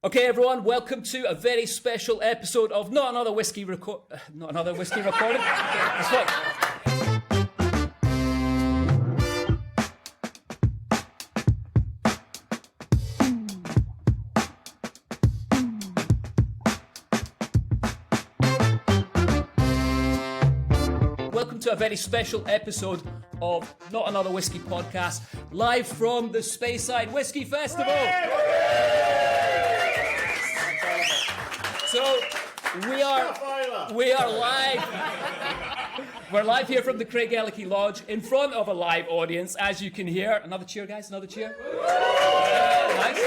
Okay, everyone, welcome to a very special episode of Not Another Whiskey Recording. Okay, that's right. Welcome to a very special episode of Not Another Whiskey Podcast, live from the Speyside Whiskey Festival. So we are live. We're live here from the Craigellachie Lodge in front of a live audience, as you can hear. Another cheer, guys. Another cheer. Nice.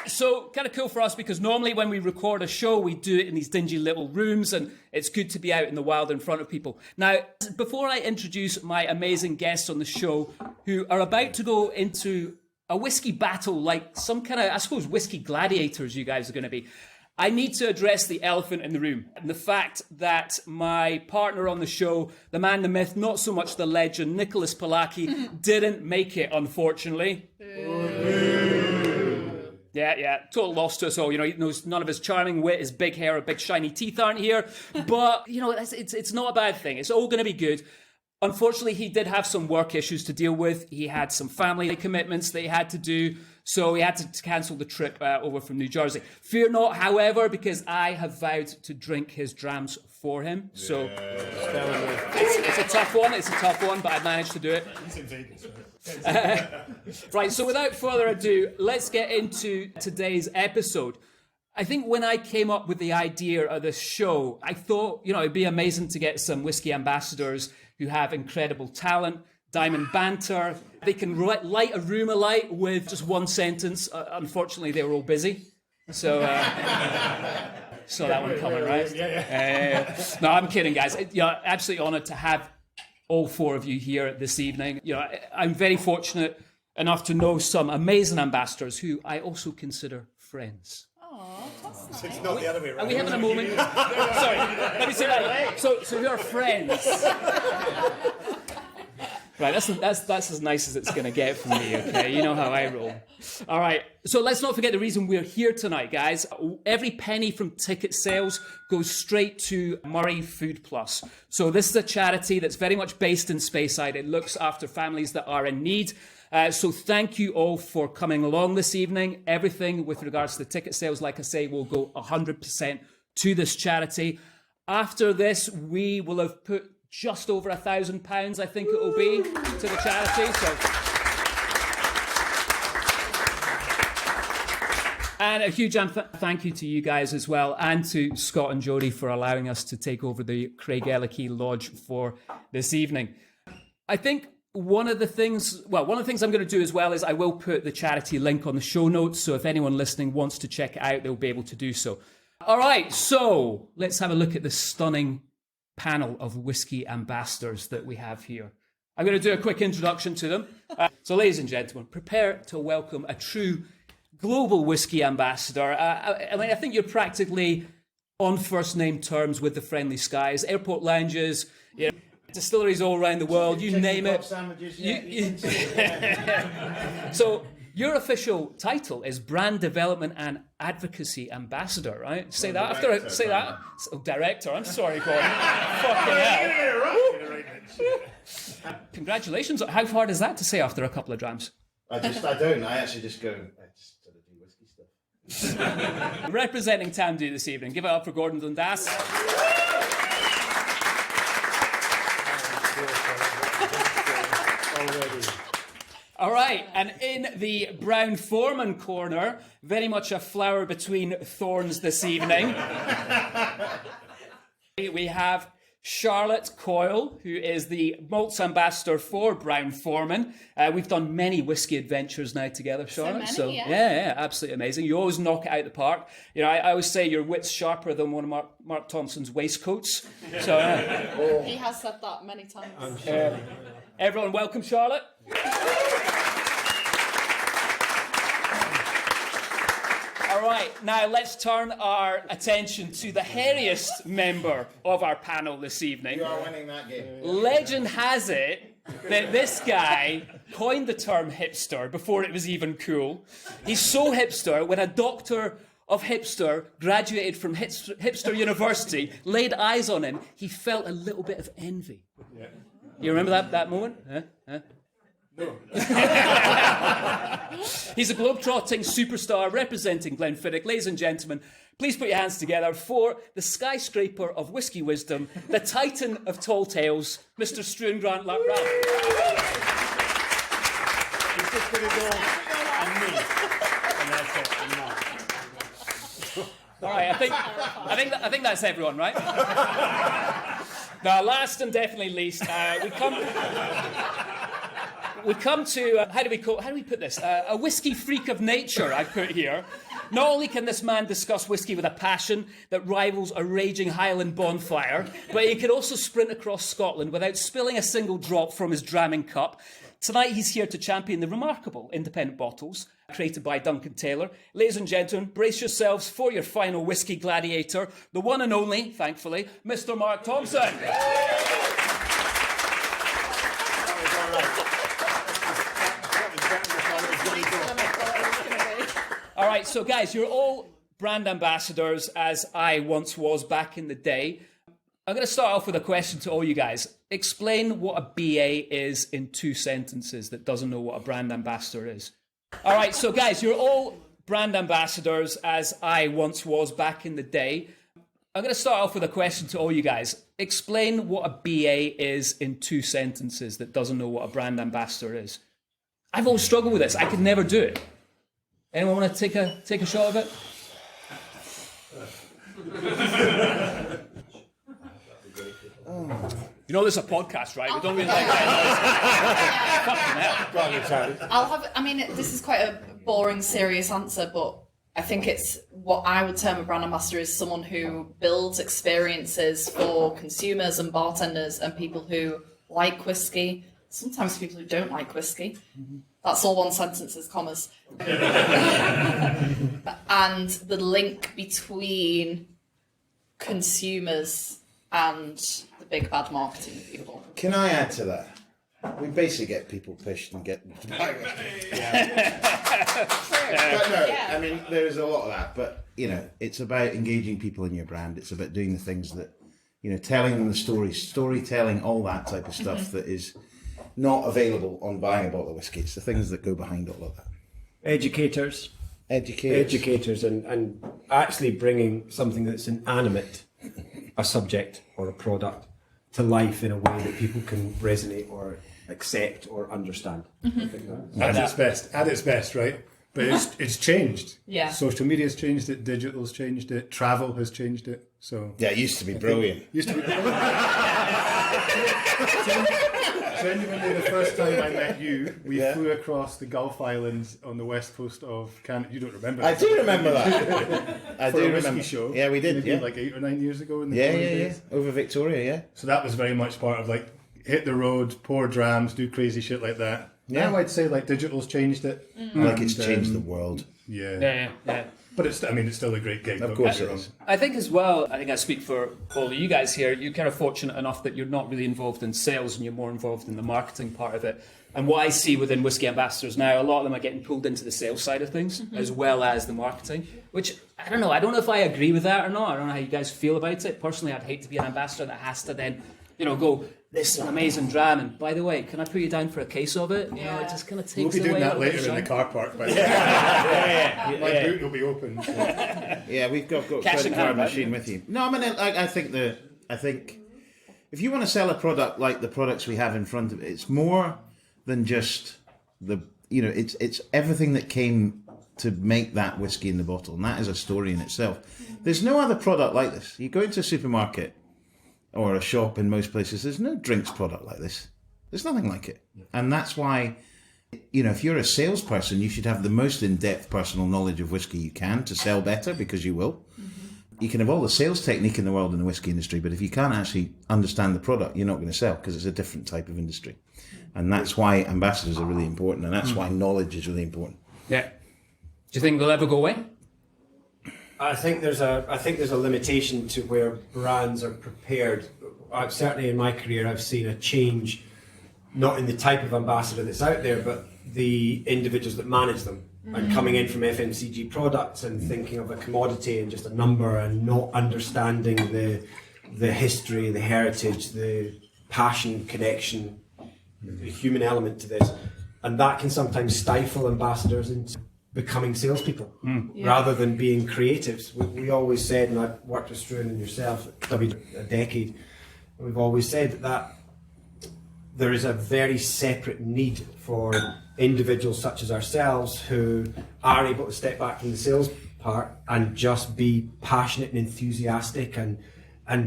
So kind of cool for us because normally when we record a show, we do it in these dingy little rooms, and it's good to be out in the wild in front of people. Now, before I introduce my amazing guests on the show, who are about to go into a whiskey battle, like some kind of, I suppose, whiskey gladiators you guys are going to be, I need to address the elephant in the room, and the fact that my partner on the show, the man, the myth, not so much the legend, Nicholas Palaki, didn't make it, unfortunately. Yeah, total loss to us all. You know, he knows none of his charming wit, his big hair, or big shiny teeth aren't here. But, you know, it's not a bad thing. It's all going to be good. Unfortunately, he did have some work issues to deal with. He had some family commitments that he had to do. So he had to cancel the trip over from New Jersey. Fear not, however, because I have vowed to drink his drams for him. So it's a tough one, but I managed to do it. Right, so without further ado, let's get into today's episode. I think when I came up with the idea of this show, I thought, you know, it'd be amazing to get some whiskey ambassadors who have incredible talent, diamond banter. They can light a room alight with just one sentence. Unfortunately, they were all busy. So, saw that one coming, right? Yeah. No, I'm kidding, guys. Absolutely honoured to have all four of you here this evening. You know, I'm very fortunate enough to know some amazing ambassadors who I also consider friends. Oh, that's nice. It's not the other way around. Are we having a moment? Sorry, let me say that. So we are friends. Right, that's as nice as it's going to get from me, okay? You know how I roll. All right, so let's not forget the reason we're here tonight, guys. Every penny from ticket sales goes straight to Murray Food Plus. So this is a charity that's very much based in Speyside. It looks after families that are in need. So thank you all for coming along this evening. Everything with regards to the ticket sales, like I say, will go 100% to this charity. After this, we will have put just over £1,000, I think it will be, to the charity. And a huge thank you to you guys as well, and to Scott and Jody for allowing us to take over the Craigellachie Lodge for this evening. I think one of the things I'm going to do as well is I will put the charity link on the show notes, so if anyone listening wants to check it out, they'll be able to do so. All right, so let's have a look at this stunning panel of whiskey ambassadors that we have here. I'm going to do a quick introduction to them. So ladies and gentlemen, prepare to welcome a true global whiskey ambassador. I think you're practically on first name terms with the Friendly Skies, airport lounges, you know, distilleries all around the world, you name it. Sandwiches, So your official title is Brand Development and Advocacy Ambassador, right? Say that after. Say that. Oh, director. I'm sorry, Gordon. Fucking hell. Congratulations. How hard is that to say after a couple of drams? I don't. I actually just go. I just sort of do whiskey stuff. Representing Tamdu this evening. Give it up for Gordon Dundas. All right, and in the Brown Foreman corner, very much a flower between thorns this evening, we have Charlotte Coyle, who is the malts ambassador for Brown Foreman. We've done many whiskey adventures now together, Charlotte. So many, yeah. Yeah, absolutely amazing. You always knock it out of the park. You know, I always say your wit's sharper than one of Mark Thompson's waistcoats. So he has said that many times. Everyone, welcome Charlotte. All right, now let's turn our attention to the hairiest member of our panel this evening. You are winning that game. Legend has it that this guy coined the term hipster before it was even cool. He's so hipster, when a doctor of hipster graduated from hipster university, laid eyes on him, he felt a little bit of envy. Yeah. You remember that moment? Huh? No. He's a globe-trotting superstar representing Glenfiddich. Ladies and gentlemen, please put your hands together for the skyscraper of whiskey wisdom, the titan of tall tales, Mr. Struan Grant Ralph. He's just going to go and me. And that's it. I'm not. All right, I think that's everyone, right? Now, last and definitely least, we come to how do we put this? A whiskey freak of nature, I put here. Not only can this man discuss whiskey with a passion that rivals a raging Highland bonfire, but he can also sprint across Scotland without spilling a single drop from his dramming cup. Tonight he's here to champion the remarkable independent bottles created by Duncan Taylor. Ladies and gentlemen, brace yourselves for your final whiskey gladiator, the one and only, thankfully, Mr. Mark Thompson. All right, so guys, you're all brand ambassadors, as I once was back in the day. I'm going to start off with a question to all you guys. Explain what a BA is in 2 sentences that doesn't know what a brand ambassador is. All right, so guys, you're all brand ambassadors, as I once was back in the day. I'm going to start off with a question to all you guys. Explain what a BA is in 2 sentences that doesn't know what a brand ambassador is. I've always struggled with this. I could never do it. Anyone want to take a shot of it? You know, there's a podcast, right? We don't really like that. Fucking hell. This is quite a boring, serious answer, but I think it's what I would term a brand ambassador is someone who builds experiences for consumers and bartenders and people who like whiskey, sometimes people who don't like whiskey. Mm-hmm. That's all 1 sentence is commas. And the link between consumers and the big bad marketing people. Can I add to that? We basically get people pushed and get them to buy it. But no, I mean, there's a lot of that. But, you know, it's about engaging people in your brand. It's about doing the things that, you know, telling them the stories, storytelling, all that type of stuff that is not available on buying a bottle of whiskey. It's the things that go behind all of that. Educators and actually bringing something that's inanimate, a subject or a product, to life in a way that people can resonate or accept or understand. Mm-hmm. At its best, right? But it's changed. Yeah. Social media's changed it, digital's changed it, travel has changed it. So yeah, it used to be brilliant. Genuinely, the first time I met you, we flew across the Gulf Islands on the west coast of Canada. You don't remember that? I do remember that. I for do a remember. whiskey show. Yeah, we did. Maybe like 8 or 9 years ago. In the Yeah. Over Victoria, yeah. So that was very much part of like hit the road, pour drams, do crazy shit like that. Yeah. Now I'd say like digital's changed it. Like it's changed the world. Yeah. But it's still a great gig. Of course it is. I think as well, I think I speak for all of you guys here, you're kind of fortunate enough that you're not really involved in sales and you're more involved in the marketing part of it. And what I see within Whiskey Ambassadors now, a lot of them are getting pulled into the sales side of things as well as the marketing, which I don't know if I agree with that or not. I don't know how you guys feel about it. Personally, I'd hate to be an ambassador that has to then, go, this is an amazing dram, and by the way, can I put you down for a case of it? You know, it just kind of takes away. We'll be doing that later in the car park, by the way. My boot will be open. So. Yeah, we've got credit card machine with you. No, I mean, I think if you want to sell a product like the products we have in front of it, it's more than just it's everything that came to make that whiskey in the bottle, and that is a story in itself. There's no other product like this. You go into a supermarket or a shop in most places, there's no drinks product like this. There's nothing like it. And that's why, if you're a salesperson, you should have the most in-depth personal knowledge of whiskey you can to sell better, because you will. You can have all the sales technique in the world in the whiskey industry, but if you can't actually understand the product, you're not going to sell, because it's a different type of industry. And that's why ambassadors are really important, and that's why knowledge is really important. Yeah. Do you think they'll ever go away? I think there's a limitation to where brands are prepared. Certainly in my career, I've seen a change not in the type of ambassador that's out there, but the individuals that manage them. And coming in from FMCG products and thinking of a commodity and just a number and not understanding the history, the heritage, the passion, connection, the human element to this. And that can sometimes stifle ambassadors into becoming salespeople rather than being creatives. We always said, and I've worked with Struan and yourself a decade, we've always said that there is a very separate need for individuals such as ourselves who are able to step back from the sales part and just be passionate and enthusiastic and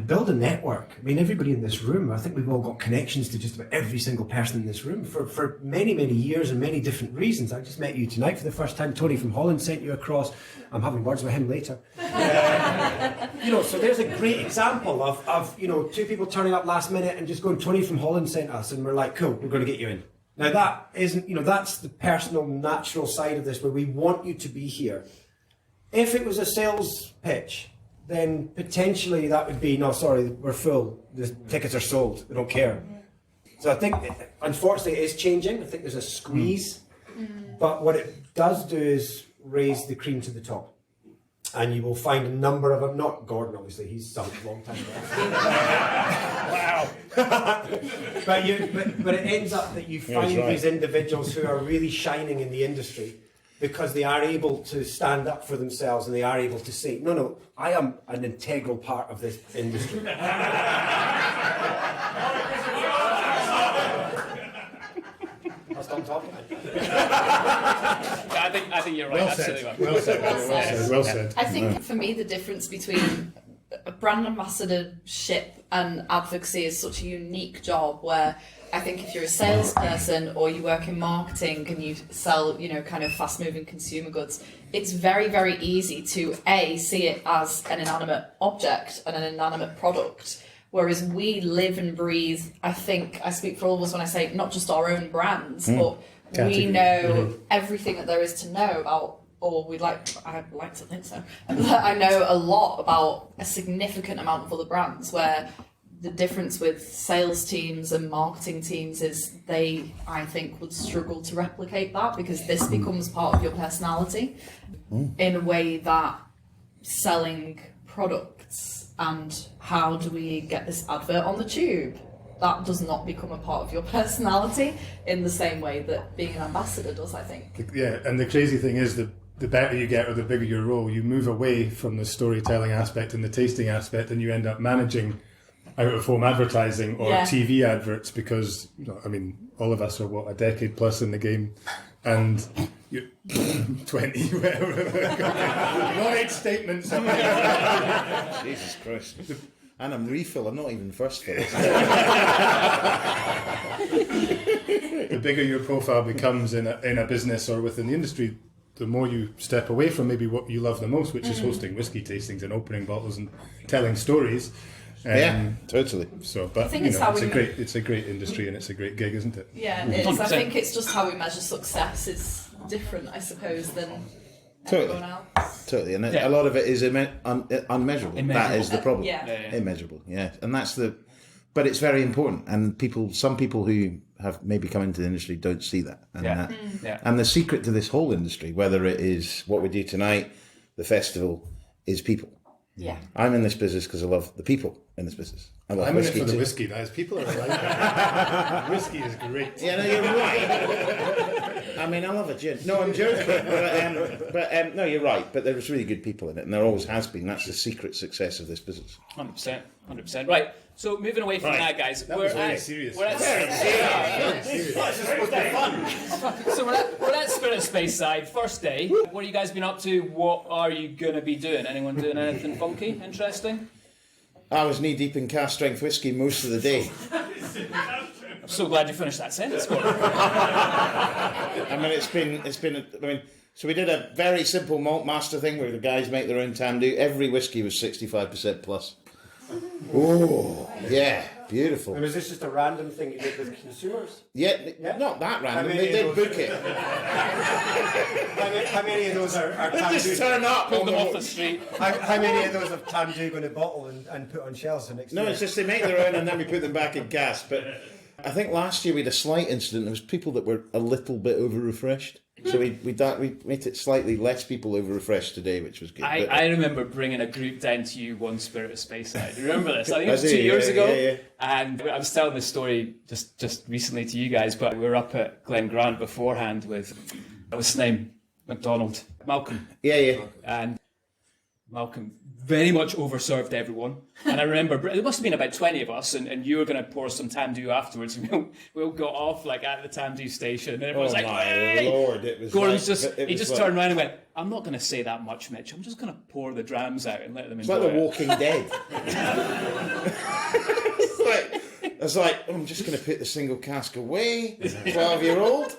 build a network. I mean, everybody in this room, I think we've all got connections to just about every single person in this room for many, many years and many different reasons. I just met you tonight for the first time. Tony from Holland sent you across. I'm having words with him later. So there's a great example of two people turning up last minute and just going, Tony from Holland sent us, and we're like, cool, we're going to get you in. Now that isn't, that's the personal, natural side of this where we want you to be here. If it was a sales pitch, then potentially that would be, no, sorry, we're full. The tickets are sold. We don't care. So I think, unfortunately, it is changing. I think there's a squeeze. But what it does do is raise the cream to the top. And you will find a number of them, not Gordon, obviously, he's sunk a long time ago. Wow. but it ends up that you find these individuals who are really shining in the industry because they are able to stand up for themselves and they are able to say, no, I am an integral part of this industry. I'll stop talking. I think you're right. Well said. I think for me the difference between a brand ambassadorship and advocacy is such a unique job where I think if you're a salesperson or you work in marketing and you sell, kind of fast-moving consumer goods, it's very, very easy to see it as an inanimate object and an inanimate product. Whereas we live and breathe, I think I speak for all of us when I say not just our own brands, but we know everything that there is to know about, or I'd like to think so. I know a lot about a significant amount of other brands where the difference with sales teams and marketing teams is they, I think, would struggle to replicate that because this becomes part of your personality in a way that selling products and how do we get this advert on the tube, that does not become a part of your personality in the same way that being an ambassador does, I think. Yeah, and the crazy thing is the better you get or the bigger your role, you move away from the storytelling aspect and the tasting aspect and you end up managing out-of-home advertising or TV adverts because, all of us are, a decade plus in the game and you're 20, whatever. Not 8 statements. Jesus Christ. And I'm refill, I'm not even first fill. The bigger your profile becomes in a business or within the industry, the more you step away from maybe what you love the most, which is hosting whiskey tastings and opening bottles and telling stories. Yeah, totally. So, but it's a great industry and it's a great gig, isn't it? Yeah, it is. I think it's just how we measure success is different, I suppose, than everyone else. Totally, and a lot of it is unmeasurable. That is the problem. Yeah. Immeasurable. Yeah, and but it's very important. And some people who have maybe come into the industry don't see that. And and the secret to this whole industry, whether it is what we do tonight, the festival, is people. Yeah, I'm in this business because I love the people in this business. I'm in it for the whiskey, guys. People are like whiskey is great. Yeah, no, you're right. I love a gin. No, I'm joking. But no, you're right. But there's really good people in it, and there always has been. That's the secret success of this business. 100%. Right. So moving away from that, guys, we're very serious. We're at Spirit Speyside, first day. What have you guys been up to? What are you going to be doing? Anyone doing anything funky, interesting? I was knee deep in cast strength whiskey most of the day. I'm so glad you finished that sentence. So we did a very simple malt master thing where the guys make their own tamdu. Every whiskey was 65% plus. Oh, yeah, beautiful. And was this just a random thing you did with consumers? Yeah, not that random. They did book it. How many of those are Tamdu? Just turn up. Pull them off the street. How many of those have Tamdu in a bottle and put on shelves for next year? No, it's just they make their own and then we put them back in gas. But I think last year we had a slight incident. There was people that were a little bit over-refreshed. So we made it slightly less people over-refreshed today, which was good. I remember bringing a group down to you one Spirit of Speyside. Do you remember this? I think it was 2 years ago. Yeah. And I was telling this story just recently to you guys, but we were up at Glen Grant beforehand with, what's his name? Malcolm. Yeah. And Malcolm very much overserved everyone. And I remember, it must have been about 20 of us, and you were going to pour some Tandu afterwards. We all got off like at the Tandu station, and everyone's like, "Hey!" Lord, it was Gordon's like, he just turned around and went, "I'm not going to say that much, Mitch. I'm just going to pour the drams out and let them enjoy It's like The it." Walking Dead. It's like, oh, I'm just going to put the single cask away, 12-year-old.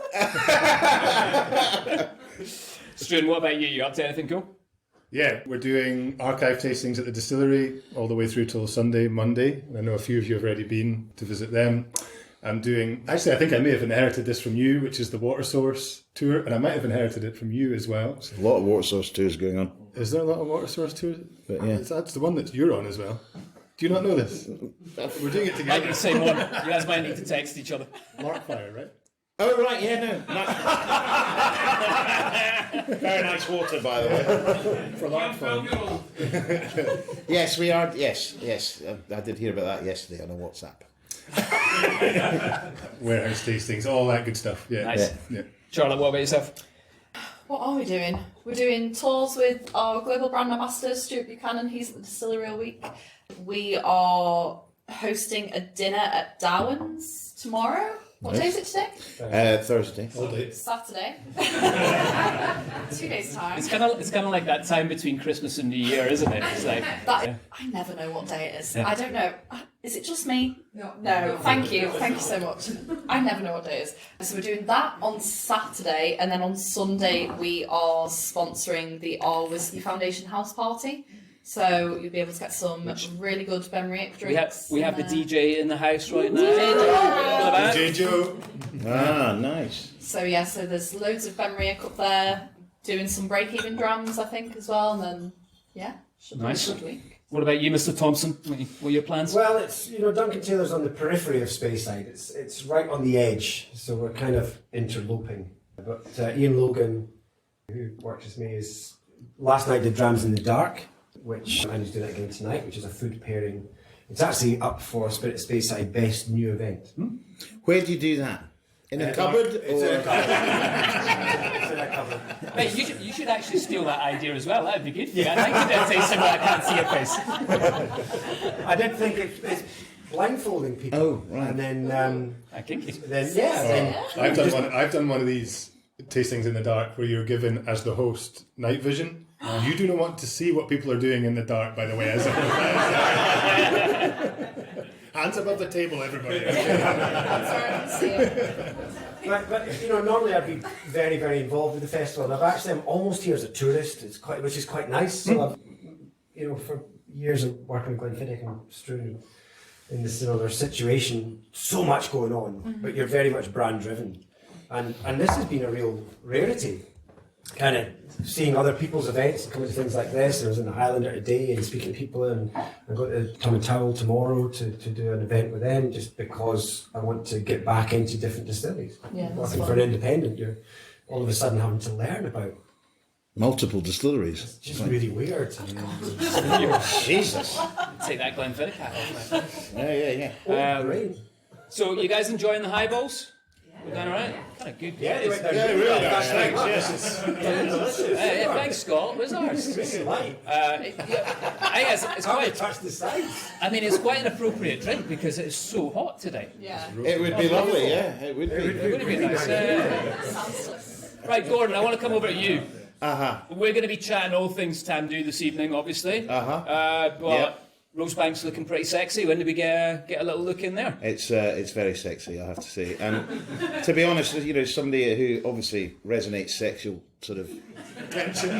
Struan, what about you? You up to anything cool? Yeah, we're doing archive tastings at the distillery all the way through till Sunday, Monday. I know a few of you have already been to visit them. I'm doing, actually, I think I may have inherited this from you, which is the water source tour, and I might have inherited it from you as well. A lot of water source tours going on. Is there a lot of water source tours? But yeah. That's the one that you're on as well. Do you not know this? We're doing it I together. can say one. You guys might need to text each other. Larkfire, right? Oh, right, yeah, no. Very nice water, by the way. For Larkfire. Yes, we are. Yes. I did hear about that yesterday on a WhatsApp. Warehouse tastings, all that good stuff. Yeah. Nice. Yeah. Charlotte, what about yourself? What are we doing? We're doing tours with our global brand ambassador, Stuart Buchanan. He's at the distillery all week. We are hosting a dinner at Darwin's tomorrow. What day is it today? Thursday. All day. Saturday. 2 days' time. It's kind of like that time between Christmas and New Year, isn't it? It's like I never know what day it is. Yeah. I don't know. Is it just me? No. Thank you so much. I never know what day it is. So we're doing that on Saturday, and then on Sunday we are sponsoring the Our Whiskey Foundation house party. So you'll be able to get some really good Benriach drinks. we have the DJ in the house right now. DJ Joe. Ah, nice. So there's loads of Benriach up there doing some break-even drams, I think, as well, and then should be Nice. a good week. What about you, Mr. Thompson? What are your plans? Well, it's Duncan Taylor's on the periphery of Speyside. It's right on the edge, so we're kind of interloping. But Ian Logan, who works with me, last night did Drams in the Dark, and he's doing that again tonight, which is a food pairing. It's actually up for Spirit of Speyside Best New Event. Where do you do that? In a cupboard? It's in a cupboard. It's in a cupboard. Mate, you should actually steal that idea as well. That'd be good for you. I think you did say something I can't see your face. I did think it's blindfolding people. Oh, right. And then, Kinky. I've done one of these tastings in the dark where you're given, as the host, night vision. You do not want to see what people are doing in the dark, by the way. Hands above the table, everybody. But normally I'd be very, very involved with the festival. And I'm almost here as a tourist. Which is quite nice. So I've, for years of working with Glenfiddich and Struan in this similar situation, so much going on, but you're very much brand driven, and this has been a real rarity. Kind of seeing other people's events and coming to things like this. I was in the Highlander today and speaking to people, and I'm going to Tom and Towel tomorrow to do an event with them, just because I want to get back into different distilleries. Yeah, that's Working fun. for an independent, you're all of a sudden having to learn about. Multiple distilleries. It's just really weird. Jesus. Take that Glenfiddich hat off, mate. Yeah. Great. So, you guys enjoying the highballs? We're going all right? Kind of good. Yeah, they went down. Yeah, really Thanks nice. very much. Yes. Delicious. Yeah, thanks, Scott. Where's ours? Really light. I think it's How quite. touch the sides? I mean, it's quite an appropriate drink because it's so hot today. Yeah. It would be lovely, yeah. It would be. Would it be nice? Sounds delicious. Right, Gordon, I want to come over to you. Uh-huh. We're going to be chatting all things Tandu this evening, obviously. But Yep. Rosebank's looking pretty sexy. When did we get a little look in there? It's very sexy, I have to say. And to be honest, somebody who obviously resonates sexual sort of tension.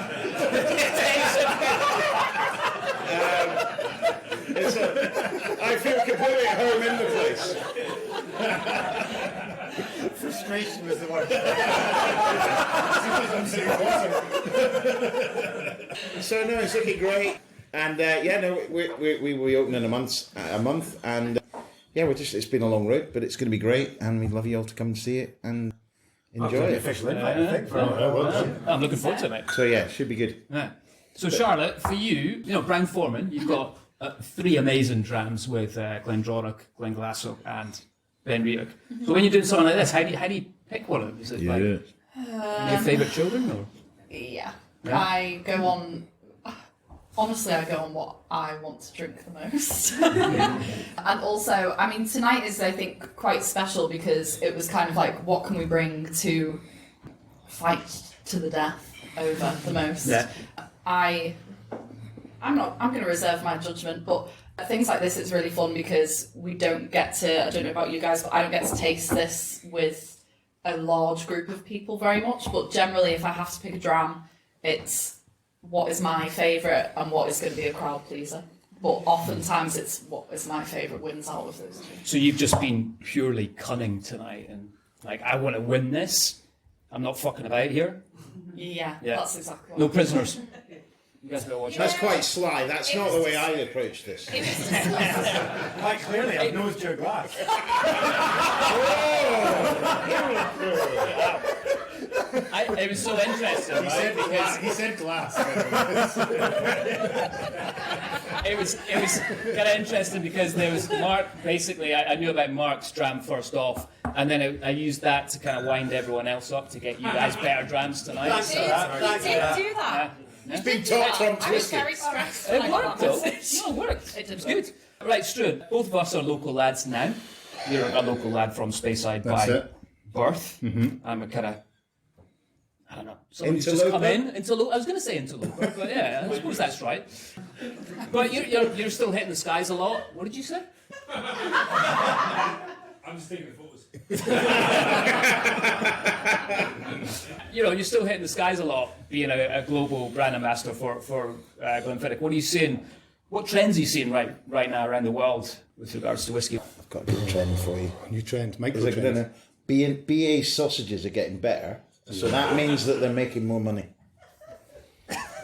I feel completely at home in the place. Frustration was the word. So no, it's looking great. And we open in a month, and it's been a long road, but it's going to be great, and we'd love you all to come and see it and enjoy it. Official invite, I think. I'm looking forward to it, mate. So yeah, it should be good. Yeah. So Charlotte, for you, Brown-Forman, you've got 3 amazing drams with Glendronach, Glenglassaugh, and Ben Riach. So when you're doing something like this, how do you pick one of them? Is it like your favourite children, or? Yeah. I go on. Honestly, I go on what I want to drink the most. And also, I mean, tonight is, I think, quite special because it was kind of like, what can we bring to fight to the death over the most? Yeah. I'm going to reserve my judgment, but things like this, it's really fun because we don't get to, I don't know about you guys, but I don't get to taste this with a large group of people very much. But generally, if I have to pick a dram, it's what is my favourite and what is going to be a crowd pleaser. But oftentimes it's what is my favourite wins out of those two. So you've just been purely cunning tonight and like, I want to win this. I'm not fucking about here. Yeah. That's exactly what No prisoners. You guys better watch out. That's quite sly. That's not the way I approach this. Quite clearly, I've nosed your glass. It was so interesting, right? Because He said glass. it was kind of interesting because there was Mark. Basically, I knew about Mark's dram first off, and then I used that to kind of wind everyone else up to get you guys better drams tonight. You did do that. It's been talked from I was twisted. very stressed. It when I got worked, though. that. No, it worked. It did was work. good. Right, Struan, both of us are local lads now. You're a local lad from Speyside That's by it. birth. I'm a kind of, I don't know, someone who's just come in. I was going to say interloper, but yeah, I suppose that's right. But you're still hitting the skies a lot. What did you say? I'm just taking the photos. You're still hitting the skies a lot, being a global brand ambassador for Glenfiddich. What are you seeing? What trends are you seeing right now around the world with regards to whiskey? I've got a good trend for you. New trend, micro Is it trend. gonna BA sausages are getting better, so that means that they're making more money.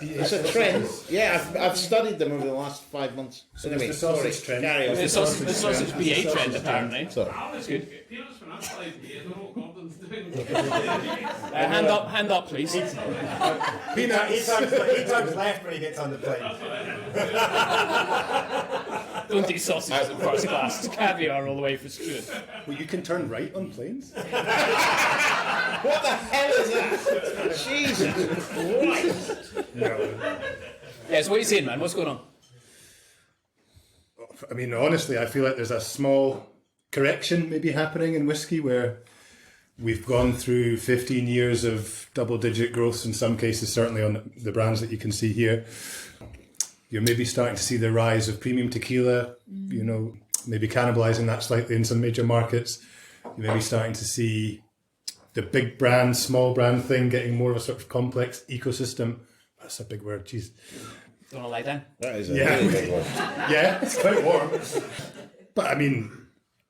It's a trend. Yeah, I've studied them over the last 5 months. Anyway, the sausage sorry, trend. carry on. The sausage BA trend, apparently. Sorry. That's good. Peter's from outside here, I don't know what Gordon's doing. Hand up, please. Peter, he turns left when he gets on the plane. Don't do sausages in first class. It's caviar all the way for Struan. Well, you can turn right on planes. What the hell is that? Jesus Christ! Yeah, so what are you saying, man? What's going on? I mean, honestly, I feel like there's a small correction maybe happening in whiskey where we've gone through 15 years of double-digit growth in some cases, certainly on the brands that you can see here. You're maybe starting to see the rise of premium tequila, maybe cannibalizing that slightly in some major markets. You're maybe starting to see the big brand, small brand thing getting more of a sort of complex ecosystem. That's a big word, jeez. Don't want to lie down? That is a really big one. Yeah, it's quite warm. But I mean,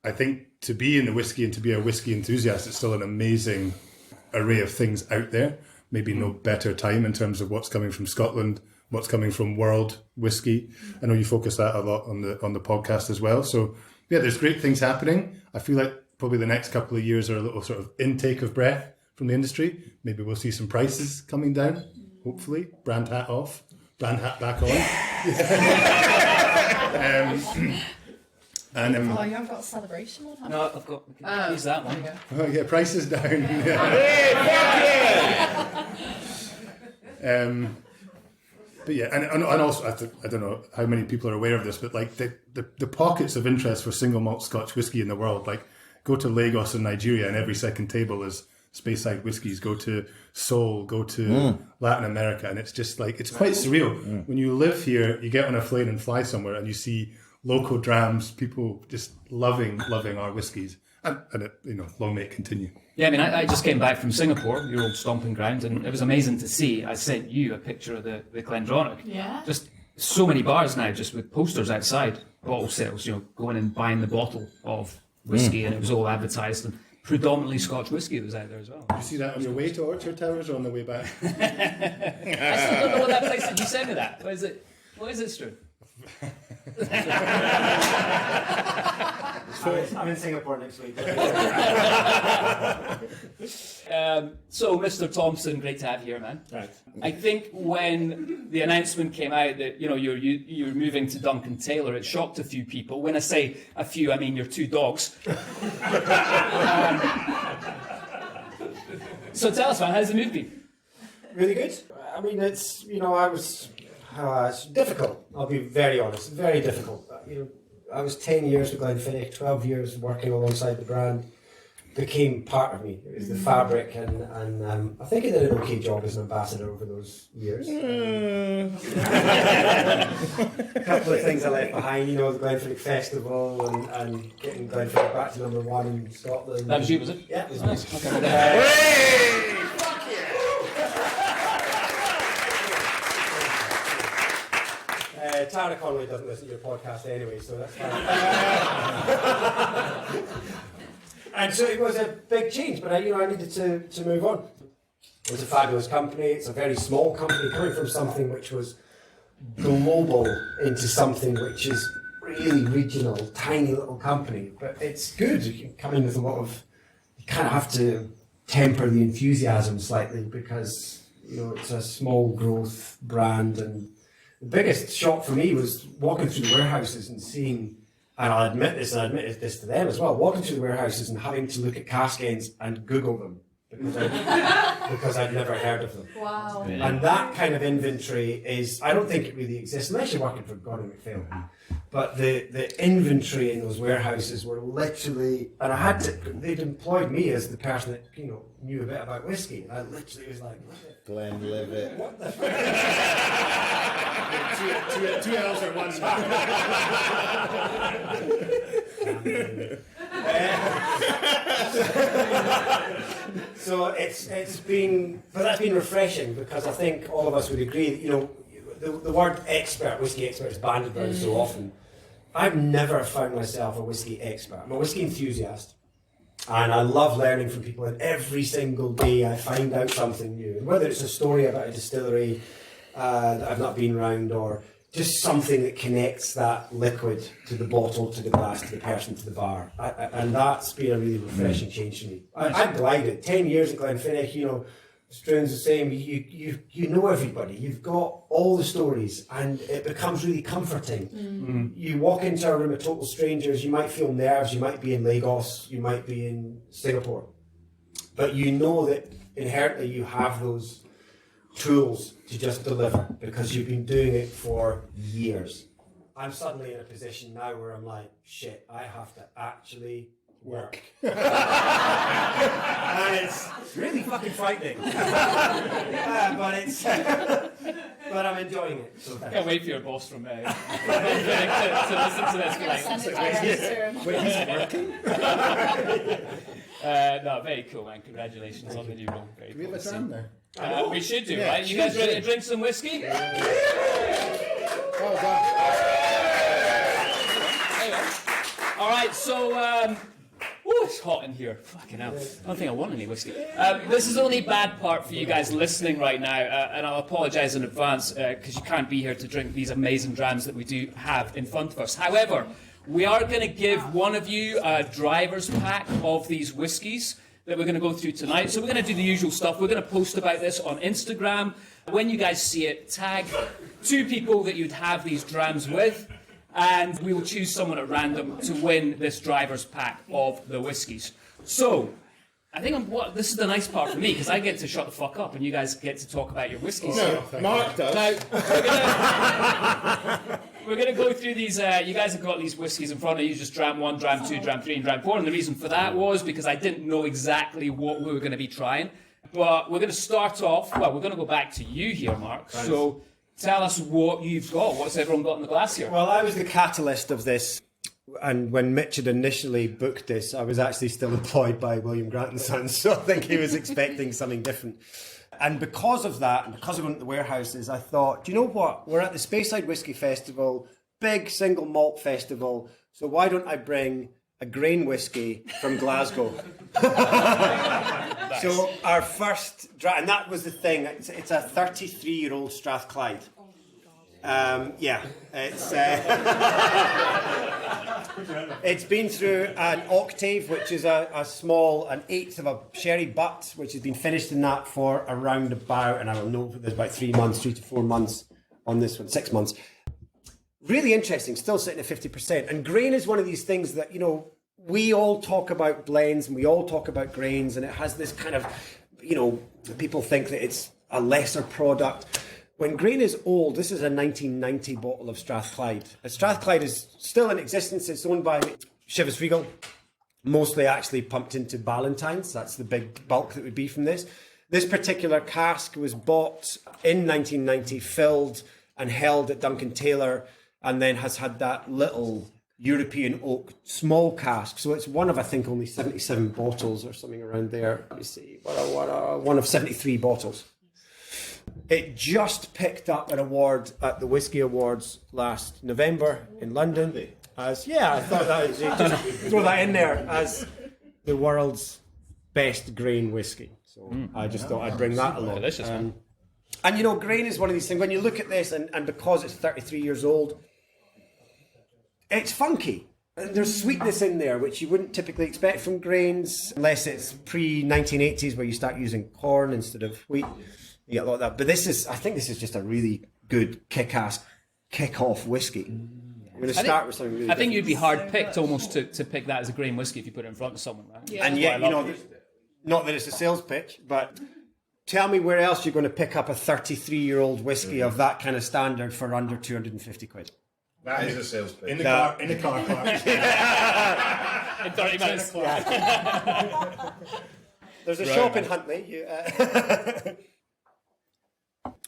I think to be in the whiskey and to be a whiskey enthusiast, it's still an amazing array of things out there. Maybe no better time in terms of what's coming from Scotland, what's coming from world whiskey. I know you focus that a lot on the podcast as well. So yeah, there's great things happening. I feel like probably the next couple of years are a little sort of intake of breath from the industry. Maybe we'll see some prices coming down, hopefully. Brand hat off, brand hat back on. And Oh, you haven't got a celebration one? No, I've got. We can use that one. oh yeah, prices down. Yeah. But yeah, and also I don't know how many people are aware of this, but like the pockets of interest for single malt Scotch whiskey in the world, like go to Lagos in Nigeria and every second table is Speyside whiskies. Go to Seoul, go to Latin America, and it's just like it's quite surreal. When you live here, you get on a plane and fly somewhere, and you see local drams, people just loving our whiskies, and it, long may it continue. Yeah, I mean, I just came back from Singapore, your old stomping ground, and it was amazing to see. I sent you a picture of the Glendronach. Yeah. Just so many bars now, just with posters outside, bottle sales, going and buying the bottle of whiskey, and it was all advertised, and predominantly Scotch whiskey was out there as well. Did you see that on your way to Orchard Towers or on the way back? I still don't know what that place is. You sent me that. What is it, Struan? I'm in Singapore next week. So, Mr. Thompson, great to have you here, man. Right. I think when the announcement came out that you're moving to Duncan Taylor, it shocked a few people. When I say a few, I mean your two dogs. So tell us, man, how's the move been? Really good. I mean, it's it's difficult. I'll be very honest, very difficult. I was 10 years with Glenfiddich, 12 years working alongside the brand. Became part of me. It was the fabric, and I think I did an okay job as an ambassador over those years. A couple of things I left behind, the Glenfiddich Festival and getting Glenfiddich back to #1 in Scotland. That was you, was it? Yeah, it was nice. me. Okay. Tara Conway doesn't listen to your podcast anyway, so that's fine. And so it was a big change, but I needed to move on. It was a fabulous company. It's a very small company coming from something which was global into something which is really regional, tiny little company. But it's good. You can come in with you kind of have to temper the enthusiasm slightly because, it's a small growth brand. And the biggest shock for me was walking through the warehouses and seeing, and I'll admit this, and I admitted this to them as well, walking through the warehouses and having to look at cask ends and Google them because I'd never heard of them. Wow. Yeah. And that kind of inventory I don't think it really exists, unless you're working for Gordon MacPhail. But the inventory in those warehouses were literally, and they'd employed me as the person that, knew a bit about whiskey. And I literally was like, Glenlivet. what the Two L's or one. So it's been, but that's been refreshing because I think all of us would agree. The word expert, whiskey expert, is bandied around so often. I've never found myself a whiskey expert. I'm a whiskey enthusiast, and I love learning from people. And every single day, I find out something new. And whether it's a story about a distillery that I've not been around, or just something that connects that liquid to the bottle, to the glass, to the person, to the bar. And that's been a really refreshing change for me. I'm delighted. 10 years at Glenfiddich, Struan's the same. You know everybody. You've got all the stories, and it becomes really comforting. You walk into a room of total strangers, you might feel nerves, you might be in Lagos, you might be in Singapore. But you know that inherently you have those tools to just deliver because you've been doing it for years. I'm suddenly in a position now where I'm like, shit, I have to actually work. And it's really fucking frightening. But I'm enjoying it. So Can't wait for your boss from to listen to this. Wait, he's working? No, very cool, man. Congratulations on the new role. Very Do we have cool a to see. dram there? We should do, Yeah, right? You guys ready to drink some whiskey? Oh, God. All right, so it's hot in here. Fucking hell. I don't think I want any whiskey. This is the only bad part for you guys listening right now, and I'll apologise in advance because you can't be here to drink these amazing drams that we do have in front of us. However, we are going to give one of you a driver's pack of these whiskies that we're going to go through tonight. So we're going to do the usual stuff. We're going to post about this on Instagram. When you guys see it, tag 2 people that you'd have these drams with, and we will choose someone at random to win this driver's pack of the whiskies. So, I think this is the nice part for me, because I get to shut the fuck up and you guys get to talk about your whiskies. No, Mark does. Now, we're going to go through these. You guys have got these whiskies in front of you, just dram 1, dram 2, dram 3, and dram 4. And the reason for that was because I didn't know exactly what we were going to be trying. But we're going to start off, we're going to go back to you here, Mark. Thanks. So tell us what you've got. What's everyone got in the glass here? Well, I was the catalyst of this. And when Mitch had initially booked this, I was actually still employed by William Grant & Sons, so I think he was expecting something different. And because of that, and because I went to the warehouses, I thought, do you know what? We're at the Speyside Whisky Festival, big single malt festival, so why don't I bring a grain whisky from Glasgow? So our first, and that was the thing, it's a 33-year-old Strathclyde. Yeah, it's it's been through an octave, which is an eighth of a sherry butt, which has been finished in that for around about, and I will know there's about 3 to 4 months on this one, 6 months. Really interesting, still sitting at 50%. And grain is one of these things that, we all talk about blends and we all talk about grains, and it has this kind of, people think that it's a lesser product. When grain is old, this is a 1990 bottle of Strathclyde. Strathclyde is still in existence. It's owned by Chivas Regal, mostly actually pumped into Ballantyne's. That's the big bulk that would be from this. This particular cask was bought in 1990, filled and held at Duncan Taylor, and then has had that little European oak small cask. So it's one of, I think, only 77 bottles or something around there. Let me see. One of 73 bottles. It just picked up an award at the Whisky Awards last November in London. I thought that was, just throw that in there as the world's best grain whisky. So I just thought I'd bring that along. Delicious, man. And grain is one of these things, when you look at this, and because it's 33 years old, it's funky. And there's sweetness in there, which you wouldn't typically expect from grains, unless it's pre-1980s where you start using corn instead of wheat. You get a lot of that. But I think this is just a really good kick-ass, kick-off whiskey. I'm going to start with something really I think you'd be hard-picked almost to pick that as a grain whiskey if you put it in front of someone, right? Yeah. And yet, not that it's a sales pitch, but tell me where else you're going to pick up a 33-year-old whiskey of that kind of standard for under 250 quid. That is a sales pitch. In the car park. In 30 minutes. There's a shop in Huntley.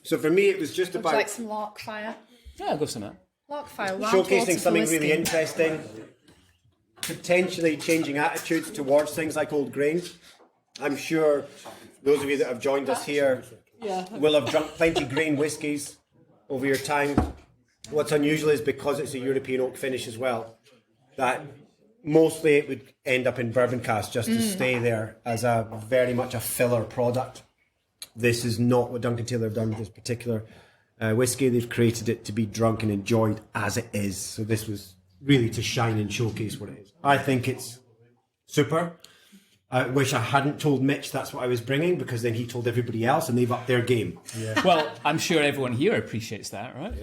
So for me, it was just Would about you like some Larkfire? Yeah, I'll go some of that. Larkfire, showcasing something really interesting, potentially changing attitudes towards things like old grain. I'm sure those of you that have joined us here will have drunk plenty grain whiskies over your time. What's unusual is because it's a European oak finish as well, that mostly it would end up in bourbon cask just to stay there as a very much a filler product. This is not what Duncan Taylor have done with this particular whiskey. They've created it to be drunk and enjoyed as it is. So this was really to shine and showcase what it is. I think it's super. I wish I hadn't told Mitch that's what I was bringing, because then he told everybody else and they've upped their game. Yeah. Well, I'm sure everyone here appreciates that, right?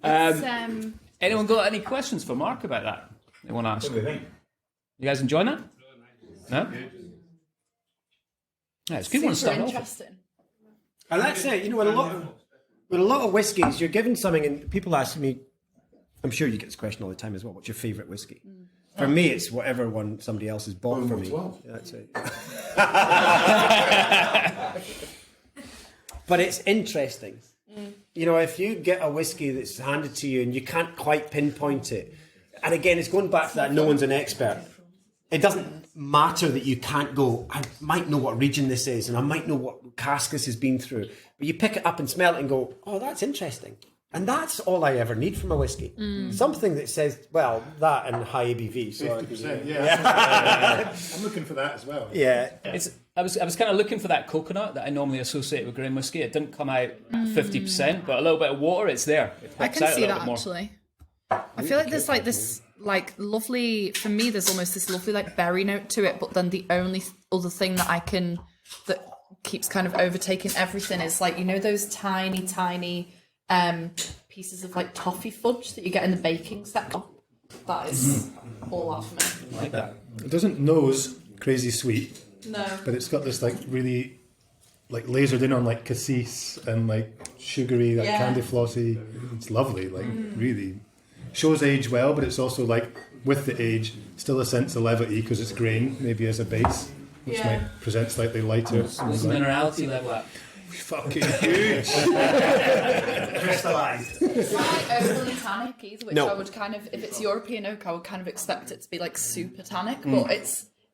Yeah. Anyone got any questions for Mark about that? They want to ask? You guys enjoying that? No? Yeah, it's a good one to Super start off with. interesting. And that's it. With a lot of whiskies, you're given something, and people ask me, I'm sure you get this question all the time as well, what's your favourite whiskey? For me, it's whatever one somebody else has bought for me. Yeah, that's it. But it's interesting. If you get a whiskey that's handed to you and you can't quite pinpoint it, and again, it's going back to that no one's an expert. It doesn't matter that you can't go, I might know what region this is and I might know what cask this has been through. But you pick it up and smell it and go, oh, that's interesting. And that's all I ever need from a whiskey. Something that says, well, that and high ABV. So 50%, yeah. I'm looking for that as well. Yeah. I was kind of looking for that coconut that I normally associate with grain whiskey. It didn't come out 50%, but a little bit of water, it's there. It I pops can out see a little that bit more. actually. I feel like there's like this lovely, for me there's almost this lovely berry note to it, but then the only other thing that keeps kind of overtaking everything is those tiny pieces of toffee fudge that you get in the baking section. That is all out for me. I like that. It doesn't nose crazy sweet, No. but it's got this really lasered in on cassis and sugary, candy flossy. It's lovely, really. Shows age well, but it's also with the age, still a sense of levity because it's grain, maybe as a base, which might present slightly lighter. What's the minerality level at? Fucking huge. Crystallized. It's not overly tannic either, which No. I would if it's European oak, I would kind of expect it to be super tannic, but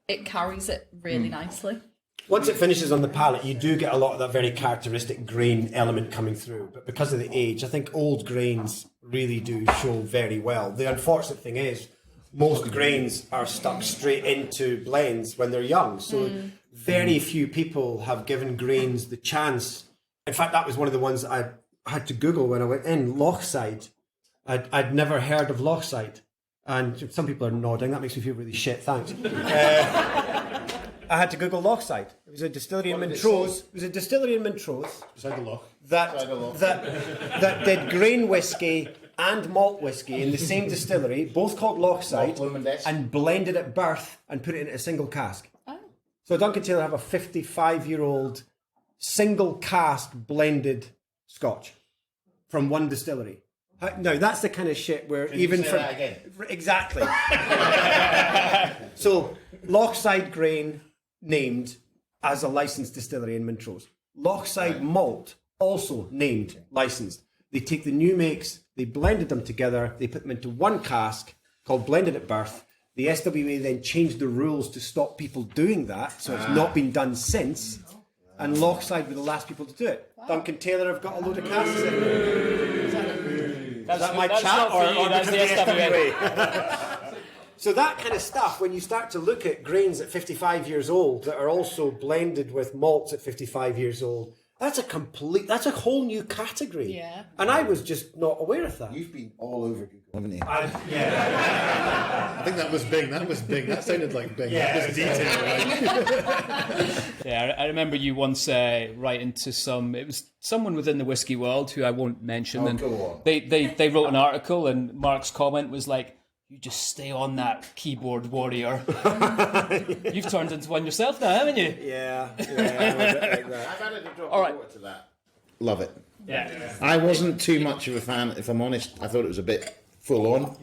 it carries it really nicely. Once it finishes on the palate, you do get a lot of that very characteristic grain element coming through. But because of the age, I think old grains really do show very well. The unfortunate thing is, most grains are stuck straight into blends when they're young. So very few people have given grains the chance. In fact, that was one of the ones that had to Google when I went in Lochside. I'd never heard of Lochside. And some people are nodding. That makes me feel really shit. Thanks. I had to Google Lochside. It was a distillery in Montrose. It was a distillery in Montrose. Beside the loch. That did grain whiskey and malt whiskey in the same distillery, both called Lochside, and blended at birth and put it in a single cask. Oh. So Duncan Taylor have a 55-year-old single cask blended Scotch from one distillery. No, that's the kind of shit where exactly. So Lochside grain named as a licensed distillery in Montrose. Lochside malt also named, licensed. They take the new makes, they blended them together, they put them into one cask called blended at birth. The SWA then changed the rules to stop people doing that, so it's not been done since. And Lochside were the last people to do it. Wow. Duncan Taylor have got a load of casks in. Is that my chat or that's the SWA? So that kind of stuff, when you start to look at grains at 55 years old that are also blended with malts at 55 years old, that's a whole new category. Yeah. And I was just not aware of that. You've been all over Google, haven't you? Yeah. I think that was Bing. That sounded like Bing. Yeah. That was detailed. Yeah, I remember you once writing to it was someone within the whiskey world who I won't mention. And go on. They wrote an article and Mark's comment was like, "You just stay on that keyboard warrior." You've turned into one yourself now, haven't you? Yeah, I'm a bit like that. I've added a drop All of right. water to that. Love it. Yeah. I wasn't too much of a fan, if I'm honest. I thought it was a bit full on.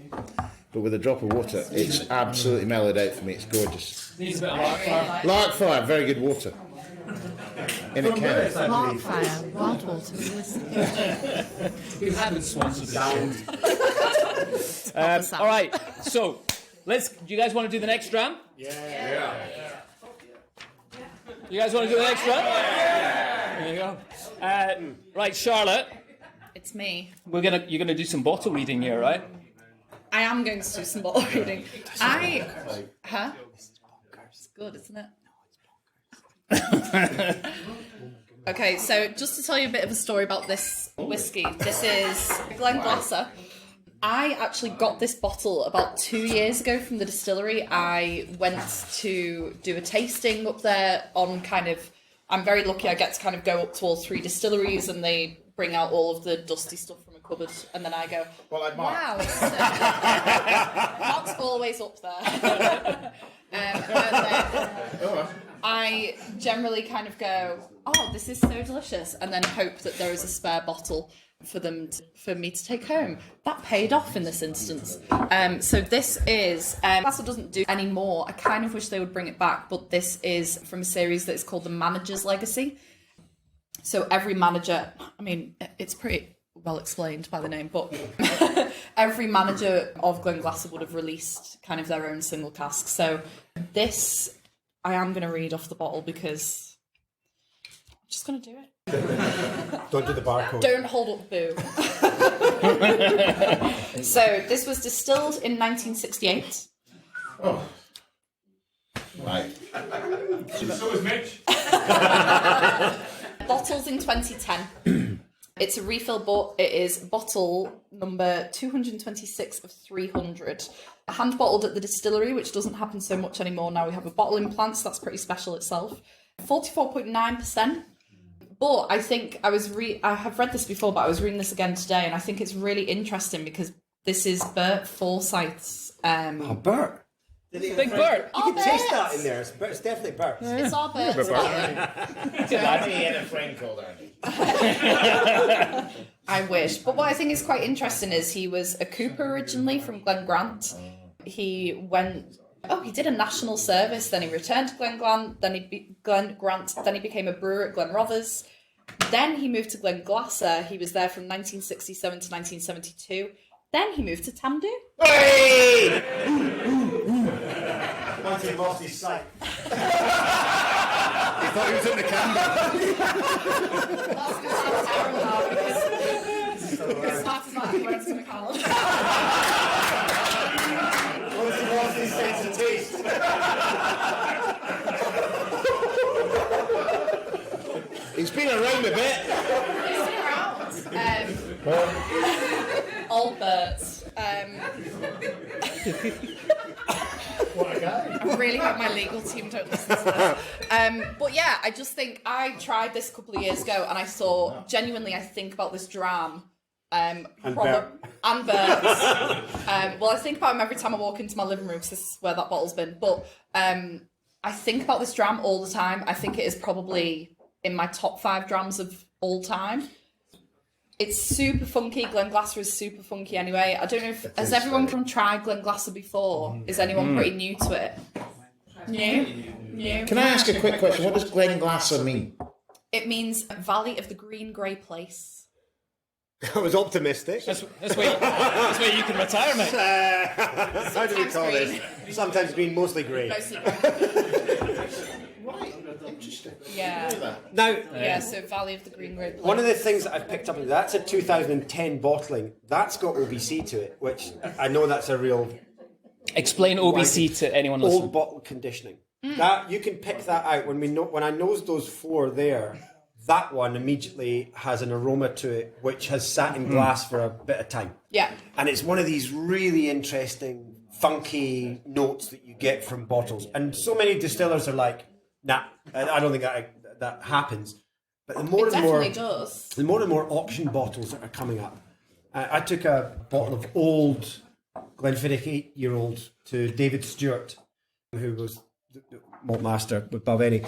But with a drop of water, it's absolutely mellowed out for me. It's gorgeous. Needs a bit of Larkfire. Larkfire, very good water. In a can. Larkfire, wild water whiskey. We haven't sponsored the all right, so do you guys want to do the next dram? Yeah. You guys want to do the next dram? There you go. Right, Charlotte, It's me. you're gonna do some bottle reading here, right? I am going to do some bottle reading. Huh? It's good, isn't it? Okay, so just to tell you a bit of a story about this whiskey. This is Glenglasser. I actually got this bottle about 2 years ago from the distillery. I went to do a tasting up there on I'm very lucky I get to kind of go up to all three distilleries and they bring out all of the dusty stuff from a cupboard and then I go, Well, like Mark. wow, it's, Mark's always up there. And then I generally kind of go, oh, this is so delicious, and then hope that there is a spare bottle for me to take home. That paid off in this instance. So this is Castle doesn't do anymore. I kind of wish they would bring it back, but this is from a series that is called The Manager's Legacy. So every manager, I mean, it's pretty well explained by the name, but every manager of Glenglasser would have released kind of their own single cask. So this, I am going to read off the bottle because I'm just going to do it. Don't do the barcode. Don't hold up boo. So this was distilled in 1968. Oh. Right. So is Mitch. Bottles in 2010. It's a refill, but it is bottle number 226 of 300. Hand bottled at the distillery, which doesn't happen so much anymore. Now we have a bottling plant, so that's pretty special itself. 44.9%. But I think I have read this before, but I was reading this again today, and I think it's really interesting because this is Bert Forsyth's. Bert. Big Bert. You can taste that in there. It's definitely Bert. It's our Bert's bottle. He had a friend called Ernie. I wish. But what I think is quite interesting is he was a cooper originally from Glen Grant. He did a national service, then he returned to Glen Grant, then he became a brewer at Glenrothes. Then he moved to Glenglasser. He was there from 1967 to 1972. Then he moved to Tamdhu. Hey! Once he lost his sight. He thought he was in the camera. That's going to sound terrible now because it's half about he went to McCall. Once he lost his sense of taste. He's been around a bit. He's been around. Albert. What a guy. I really hope my legal team don't listen to this. But yeah, I just think I tried this a couple of years ago and I saw, genuinely, I think about this dram. And Bert's. Well, I think about him every time I walk into my living room because this is where that bottle's been. But I think about this dram all the time. I think it is probably in my top 5 drams of all time. It's super funky. Glenglasser is super funky anyway. I don't know if... Has everyone tried Glenglasser before? Is anyone pretty new to it? New? Can I ask a quick question? What does Glenglasser mean? It means Valley of the Green Grey Place. I was optimistic. That's where you can retire, mate. How do we call this? Sometimes green, mostly grey. Mostly grey. Right, interesting. Yeah. Now, So Valley of the Green Grey Place. one of the things that I've picked up, that's a 2010 bottling. That's got OBC to it, which I know that's a real Explain OBC to anyone listening. old bottle conditioning. That you can pick that out when I nosed those 4 there. That one immediately has an aroma to it, which has sat in glass for a bit of time. Yeah. And it's one of these really interesting, funky notes that you get from bottles. And so many distillers are like, nah, I don't think that happens. But the more It and more, definitely does. the more and more auction bottles that are coming up. I took a bottle of old Glenfiddich 8-year-old to David Stewart, who was the malt master with Balvenie,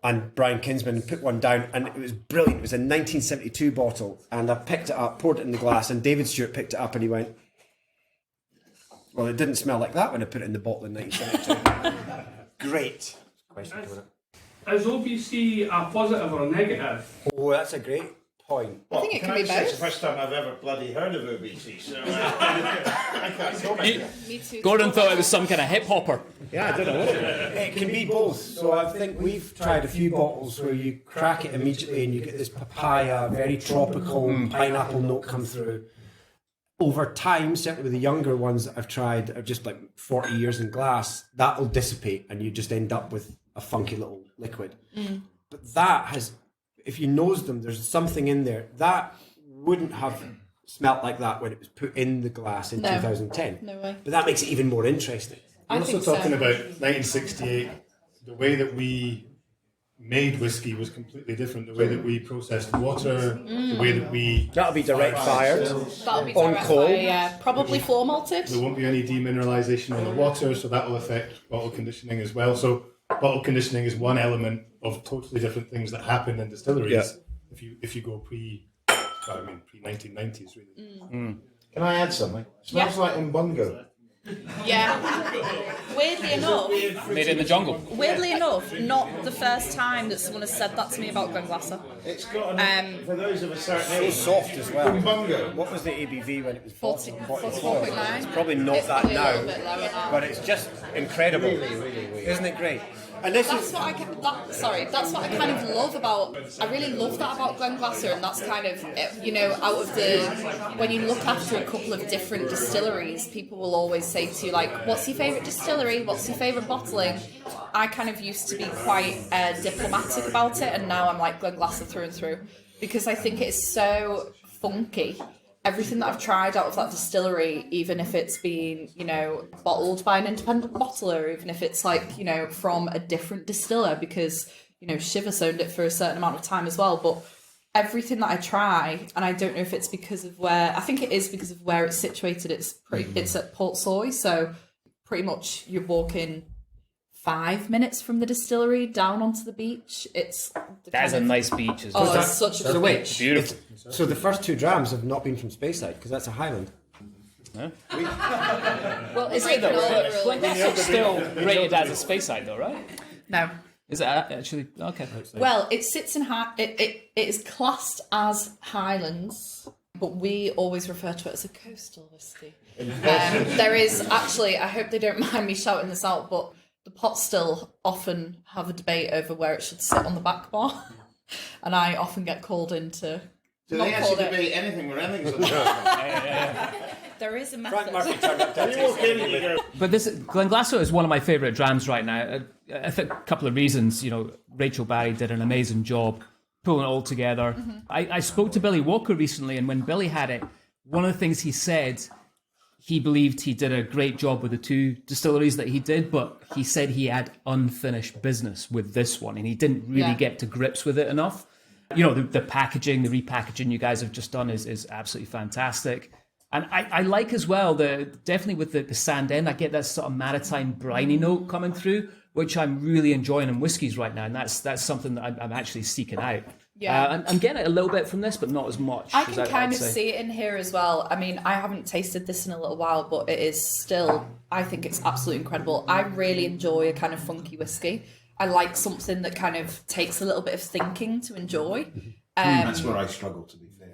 and Brian Kinsman, put one down, and it was brilliant. It was a 1972 bottle, and I picked it up, poured it in the glass, and David Stewart picked it up, and he went, well, it didn't smell like that when I put it in the bottle in 1972. Great question. Is OBC a positive or a negative? Oh, that's a great point. I think it can be It's the both. first time I've ever bloody heard of OBC, so I can't comment. Me too. Gordon thought it was some kind of hip hopper. Yeah, I don't know. It can be both. So I think we've tried a few bottles where you crack it immediately and you get this papaya, very tropical pineapple note come through. Over time, certainly with the younger ones that I've tried, are just like 40 years in glass, that will dissipate and you just end up with a funky little liquid. But that has, if you nose them, there's something in there that wouldn't have smelt like that when it was put in the glass in 2010. No way. But that makes it even more interesting. We're also think so. talking about 1968. The way that we made whiskey was completely different. The way that we processed water, the way that we... That'll be direct fired. That'll be On direct coal. fire, yeah. Probably floor malted. There won't be any demineralization on the water, so that will affect bottle conditioning as well. So bottle conditioning is one element of totally different things that happen in distilleries. If you go pre-1990s, really. Can I add something? Smells like Umbungo. Yeah. Weirdly enough, Made in the jungle. not the first time that someone has said that to me about Glenglasser. It's got for those of a certain age. Soft as well. Umbungo. What was the ABV when it was 44.9. It's probably not It's that probably a now, little bit lower now. but it's just incredible. Isn't it great? And this That's is what that's what I kind of love about. I really love that about Glenglasser, and that's kind of out of the when you look after a couple of different distilleries, people will always say to you like, "What's your favourite distillery? What's your favourite bottling?" I kind of used to be quite diplomatic about it, and now I'm like Glenglasser through and through because I think it's so funky. Everything that I've tried out of that distillery, even if it's been, bottled by an independent bottler, even if it's like, from a different distiller, because, Chivas owned it for a certain amount of time as well. But everything that I try, and I don't know if it's because of I think it is because of where it's situated. It's at Port Soy, so pretty much you're walking 5 minutes from the distillery down onto the beach. That's a nice beach as well. Oh, it's such a good beach. Beautiful. so the first 2 drams have not been from Speyside because that's a Highland. Well, it's Wait, though, really Glenglasser's still rated as a Speyside, though, right? No. Is it actually okay? Well, it sits in it is classed as Highlands, but we always refer to it as a coastal whiskey. There is actually, I hope they don't mind me shouting this out, but the pot still often have a debate over where it should sit on the back bar, and I often get called into. Do they actually debate anything where anything's on the There is a Frank method. Murphy turned up to But this Glenglasser is one of my favourite drams right now. I think a couple of reasons. Rachel Barry did an amazing job pulling it all together. I spoke to Billy Walker recently, and when Billy had it, one of the things he said, he believed he did a great job with the 2 distilleries that he did, but he said he had unfinished business with this one, and he didn't really get to grips with it enough. You know, the packaging, the repackaging you guys have just done is absolutely fantastic. And I like as well, definitely with the sand end, I get that sort of maritime briny note coming through, which I'm really enjoying in whiskies right now, and that's something that I'm actually seeking out. Yeah. I'm getting it a little bit from this, but not as much. I can kind of see it in here as well. I mean, I haven't tasted this in a little while, but it is still, I think it's absolutely incredible. I really enjoy a kind of funky whiskey. I like something that kind of takes a little bit of thinking to enjoy. That's where I struggle, to be fair.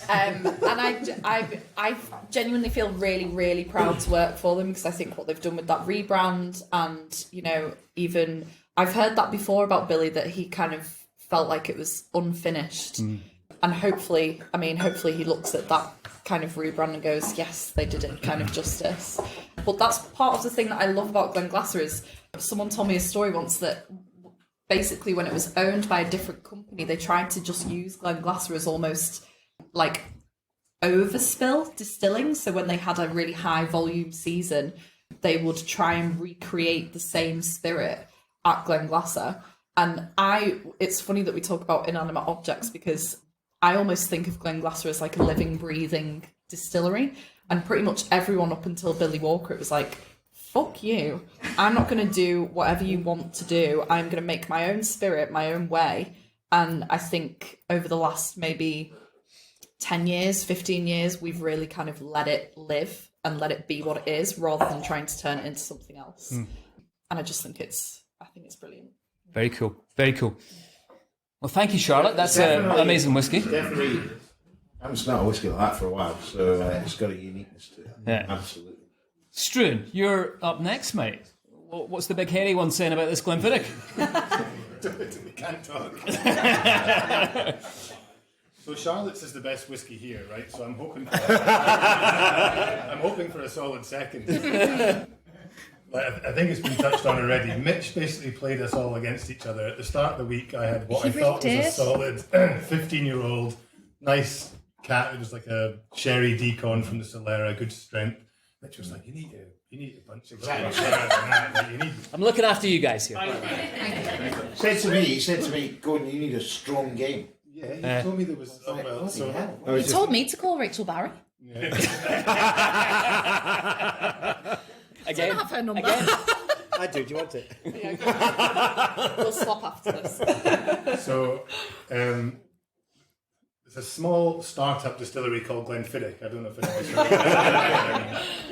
And I genuinely feel really, really proud to work for them, because I think what they've done with that rebrand, and, you know, even I've heard that before about Billy, that he kind of felt like it was unfinished. And hopefully he looks at that kind of rebrand and goes, yes, they did it kind of justice. But that's part of the thing that I love about Glenglasser is someone told me a story once that basically when it was owned by a different company, they tried to just use Glenglasser as almost like overspill distilling. So when they had a really high volume season, they would try and recreate the same spirit at Glenglasser. And it's funny that we talk about inanimate objects, because I almost think of Glenglasser as like a living, breathing distillery. And pretty much everyone up until Billy Walker, it was like, fuck you. I'm not going to do whatever you want to do. I'm going to make my own spirit, my own way. And I think over the last maybe 10 years, 15 years, we've really kind of let it live and let it be what it is, rather than trying to turn it into something else. And I just think it's brilliant. Very cool. Very cool. Well, thank you, Charlotte. That's amazing whiskey. Definitely. I haven't smelled a whiskey like that for a while, so it's got a uniqueness to it. Yeah. Absolutely. Struan, you're up next, mate. What's the big hairy one saying about this Glenfiddich? We can't talk. So Charlotte's is the best whiskey here, right? So I'm hoping for a solid second. I think it's been touched on already. Mitch basically played us all against each other. At the start of the week, I had what I thought was a solid 15-year-old, nice cat. It was like a sherry decon from the Solera, good strength. Mitch was like, you need a bunch of I'm looking after you guys here. He said to me, Gordon, you need a strong game. Yeah, he told me there was... You told me to call Rachel Barry. Yeah. Again, I don't have her number. I do. Do you want it? We'll swap after this. So, there's a small startup distillery called Glenfiddich. I don't know if anyone's heard of it.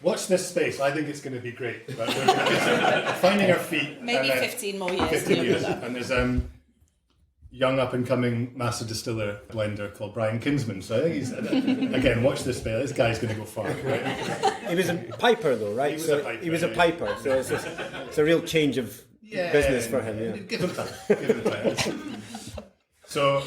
Watch this space. I think it's going to be great. But we're finding our feet. Maybe 15 more years. 15 years. And there's young up-and-coming master distiller blender called Brian Kinsman. So I think he's, again, watch this space. This guy's going to go far. Right? He was a piper, though, right? He was a piper. So it's a real change of business for him. Yeah. Give him time. So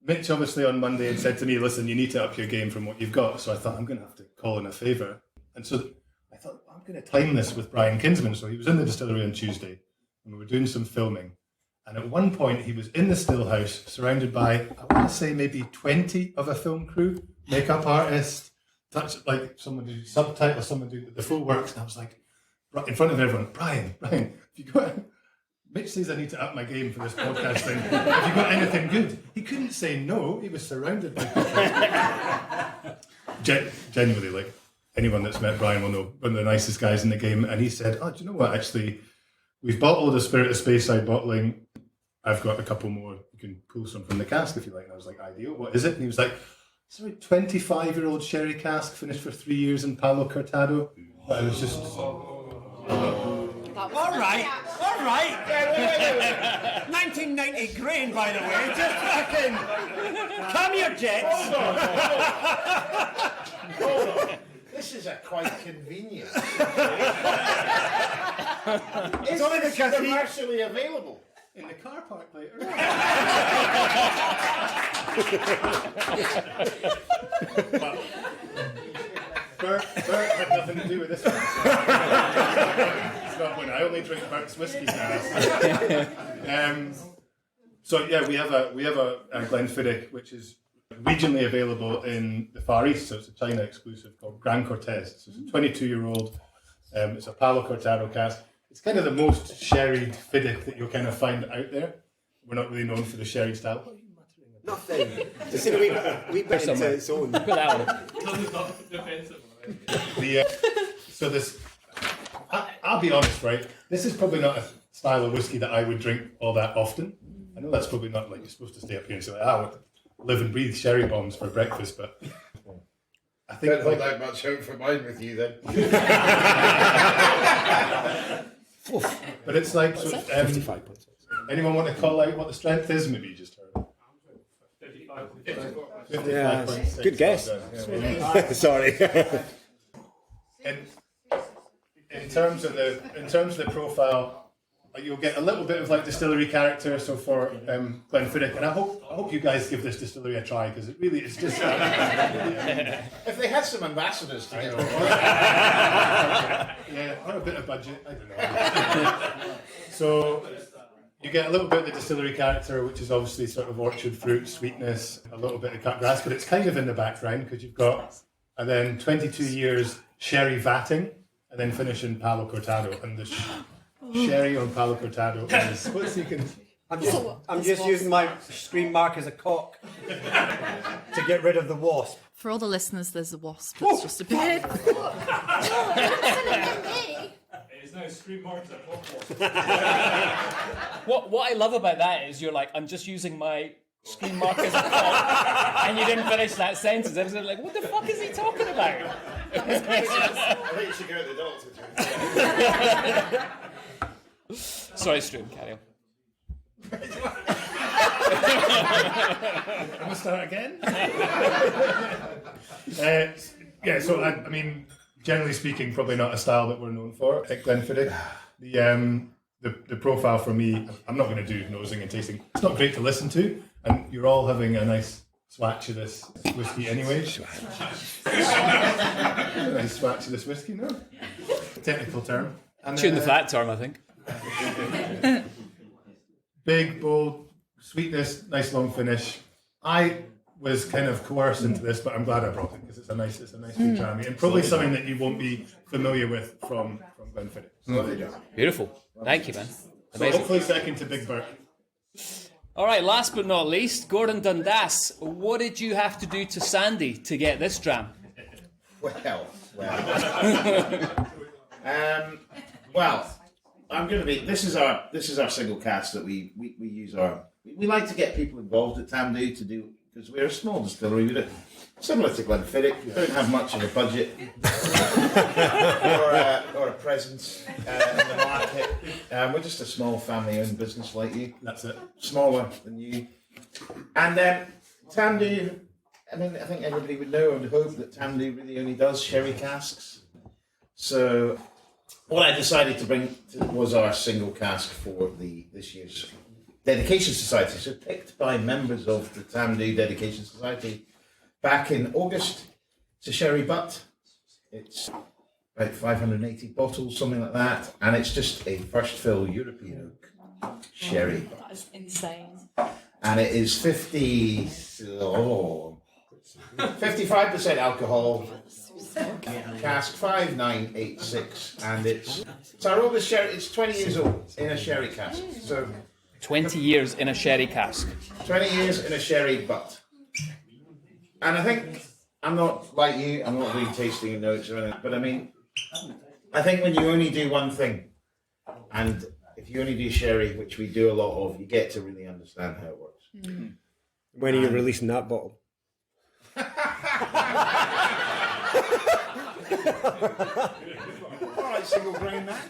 Mitch obviously on Monday had said to me, listen, you need to up your game from what you've got. So I thought, I'm going to have to call in a favour. And so I thought, I'm going to time this with Brian Kinsman. So he was in the distillery on Tuesday and we were doing some filming. And at one point he was in the still house surrounded by, I want to say maybe 20 of a film crew, makeup artist, like someone do subtitles, someone do the full works. And I was like, in front of everyone, Brian, have you got... Mitch says I need to up my game for this podcast thing. Have you got anything good? He couldn't say no. He was surrounded by people. Genuinely, like, anyone that's met Brian will know, one of the nicest guys in the game. And he said, oh, do you know what, actually, we've bottled a Spirit of Speyside bottling. I've got a couple more. You can pull some from the cask if you like. And I was like, ideal. What is it? And he was like, it's a 25-year-old sherry cask finished for 3 years in Palo Cortado. But I was just... All right. Wait. 1990 grain, by the way. Just fucking... Come your jets. Hold on. This is quite convenient. It's only because commercially available. In the car park later. Bert had nothing to do with this one. It's not when I only drink Bert's whiskey now. So yeah, we have a Glenfiddich which is regionally available in the Far East, so it's a China exclusive called Gran Cortez. So it's a 22-year-old. It's a Palo Cortado cask. It's kind of the most sherried Fiddick that you'll kind of find out there. We're not really known for the sherry style. Nothing. Just in a wee bit into its own. Put that on. So this, I'll be honest, right? This is probably not a style of whiskey that I would drink all that often. I know that's probably not like you're supposed to stay up here and say, I would live and breathe sherry bombs for breakfast, but I think Don't hold out much hope for mine with you then. But it's like, so, 55.6. anyone want to call out what the strength is? Maybe you just heard it. 55.6. Yeah, good guess. Sorry. In terms of the profile, you'll get a little bit of like distillery character. So for Glenfiddich, and I hope you guys give this distillery a try because it really is just. If they had some ambassadors to get Yeah, or a bit of budget. I don't know. So you get a little bit of the distillery character, which is obviously sort of orchard fruit, sweetness, a little bit of cut grass, but it's kind of in the background because you've got, and then 22 years sherry vatting, and then finish in Palo Cortado, and the sherry on Palo Cortado is. What's you can? I'm just using my screen mark as a cock to get rid of the wasp. For all the listeners, there's a wasp that's just appeared. It's now screen marks at What I love about that is you're like, I'm just using my screen mark as a clock, and you didn't finish that sentence. I was like, what the fuck is he talking about? I think you should go to the doctor. Sorry, Struan, carry on. Can we start again? Yeah, so I mean, generally speaking, probably not a style that we're known for at Glenfiddich. The profile for me, I'm not going to do nosing and tasting. It's not great to listen to, and you're all having a nice swatch of this whiskey anyway. Nice swatch of this whiskey, no? Technical term. And, Tune the fat term, I think. Big, bold, sweetness, nice long finish. I was kind of coerced into this, but I'm glad I brought it because it's a nice sweet jammy, and probably something that you won't be familiar with from Glenfiddich. Beautiful. Thank you, man. So Amazing. hopefully second to Big Burke. All right, last but not least, Gordon Dundas. What did you have to do to Sandy to get this dram? Well, I'm going to be. This is our single cast that we use We like to get people involved at Tamdhu to do, because we're a small distillery. We don't, similar to Glenfiddich, we don't have much of a budget or a presence in the market. We're just a small family-owned business like you. That's it. Smaller than you. And Tamdhu, I mean, I think everybody would know and hope that Tamdhu really only does sherry casks. So what I decided to bring was our single cask for this year's Dedication Society. So picked by members of the Tamdhu Dedication Society back in August. It's a sherry butt. It's about 580 bottles, something like that. And it's just a first fill European oak sherry. That is insane. And it is 55% alcohol. Cask 5986, and it's our oldest sherry. It's 20 years old in a sherry cask. So 20 years in a sherry cask. 20 years in a sherry butt. And I think I'm not like you. I'm not doing tasting notes or anything. But I mean, I think when you only do one thing, and if you only do sherry, which we do a lot of, you get to really understand how it works. Mm. When are you releasing that bottle? All right, single grain that.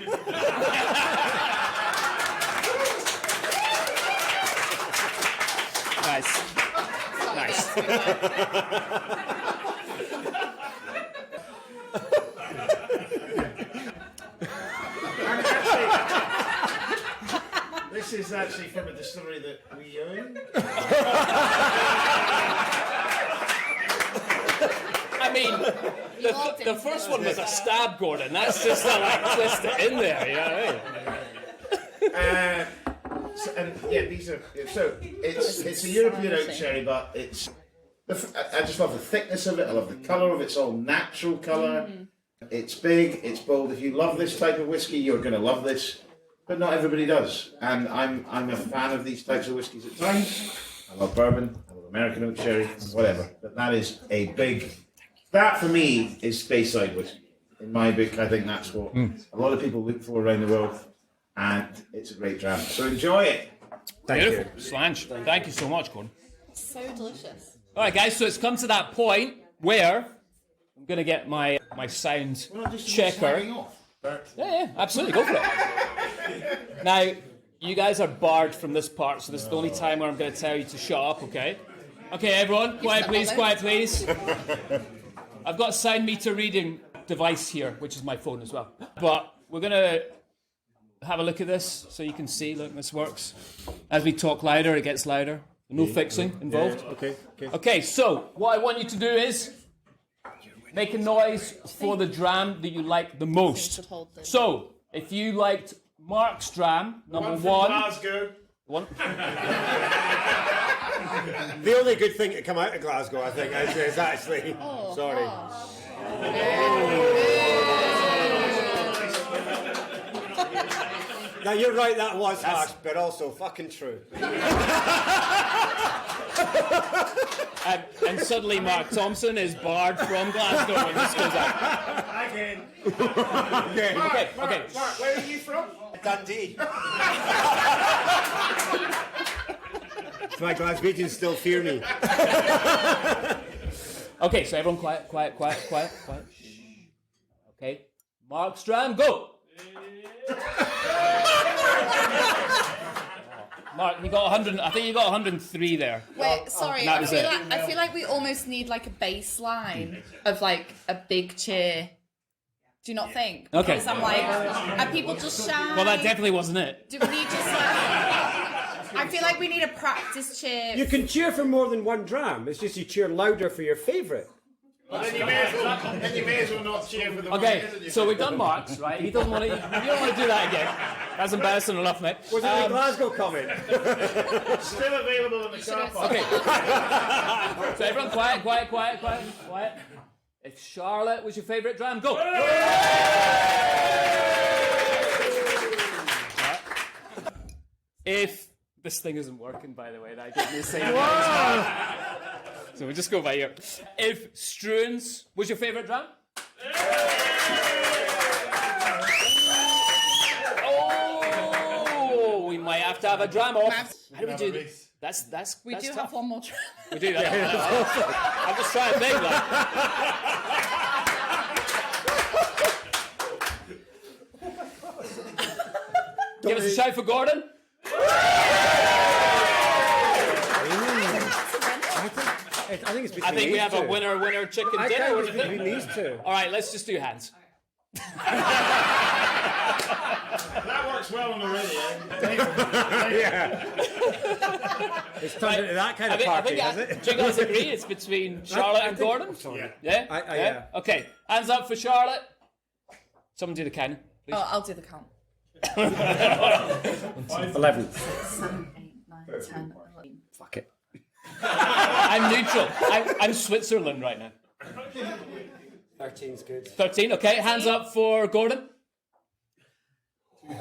Nice. This is actually from a distillery that we own. I mean, The first one was a stab, Gordon. That's just a twist it in there. You know what I mean? These are it's a European oak sherry, but it's I just love the thickness of it. I love the colour of it. It's all natural colour. It's big. It's bold. If you love this type of whiskey, you're going to love this. But not everybody does, and I'm a fan of these types of whiskies at times. I love bourbon. I love American oak sherry, whatever. But that is a big. That for me is Speyside whiskey. In my book, I think that's what a lot of people look for around the world, and it's a great dram. So enjoy it. Beautiful. Slange. Thank you so much, Gordon. So delicious. All right, guys. So it's come to that point where I'm going to get my sound checker. Yeah, absolutely. Go for it. Now, you guys are barred from this part, so this is the only time where I'm going to tell you to shut up, okay? Okay, everyone, quiet please, quiet please. I've got a sound meter reading device here, which is my phone as well. But we're going to have a look at this so you can see, look, this works. As we talk louder, it gets louder. No fixing involved. Okay, so what I want you to do is make a noise for the dram that you like the most. So, if you liked Mark's dram, number one. Glasgow. One. The only good thing to come out of Glasgow, I think, is actually. Sorry. Now you're right, that was harsh, but also fucking true. And suddenly Mark Thompson is barred from Glasgow when this goes out. Again. Okay. Mark, where are you from? Dundee. That's why Glaswegians still fear me. Okay, so everyone quiet. Okay, Mark's dram, go! Mark, you got 100. I think you got 103 there. Wait, sorry. That I was feel, it. like, I feel like we almost need like a baseline of like a big cheer. Do you not think? Okay. Because I'm like, are people just shy? Well, that definitely wasn't it. Do we need just like? I feel like we need a practice cheer. You can cheer for more than one dram. It's just you cheer louder for your favourite. Well, then you may as well not cheer for the one. Okay, so we've done Mark's, right? He doesn't want to. You don't want to do that again. That's embarrassing enough, mate. Was it a Glasgow comment? Still available in the car park. Okay. So everyone, quiet. If Charlotte was your favourite dram, go. If this thing isn't working, by the way, that I didn't say that. So we'll just go by here. If Struan's was your favourite dram? Oh, we might have to have a dram off. How do we do this? That's We do tough. have one more dram. We do that. I'm just trying to think that. Give us a shout for Gordon. I think it's between I think we these have two. a winner chicken I dinner. think What it's do you think? between these two. All right, let's just do hands. That works well on the radio. Yeah. It's turned into that kind of party, has it? Do you guys agree it's between Charlotte and Gordon? Yeah? Yeah. Okay, hands up for Charlotte. Someone do the count, please. Oh, I'll do the count. 11. 7, 8, 9, 10, 11. Fuck it. I'm neutral. I'm Switzerland right now. 13's good. 13, okay. Hands up for Gordon. Only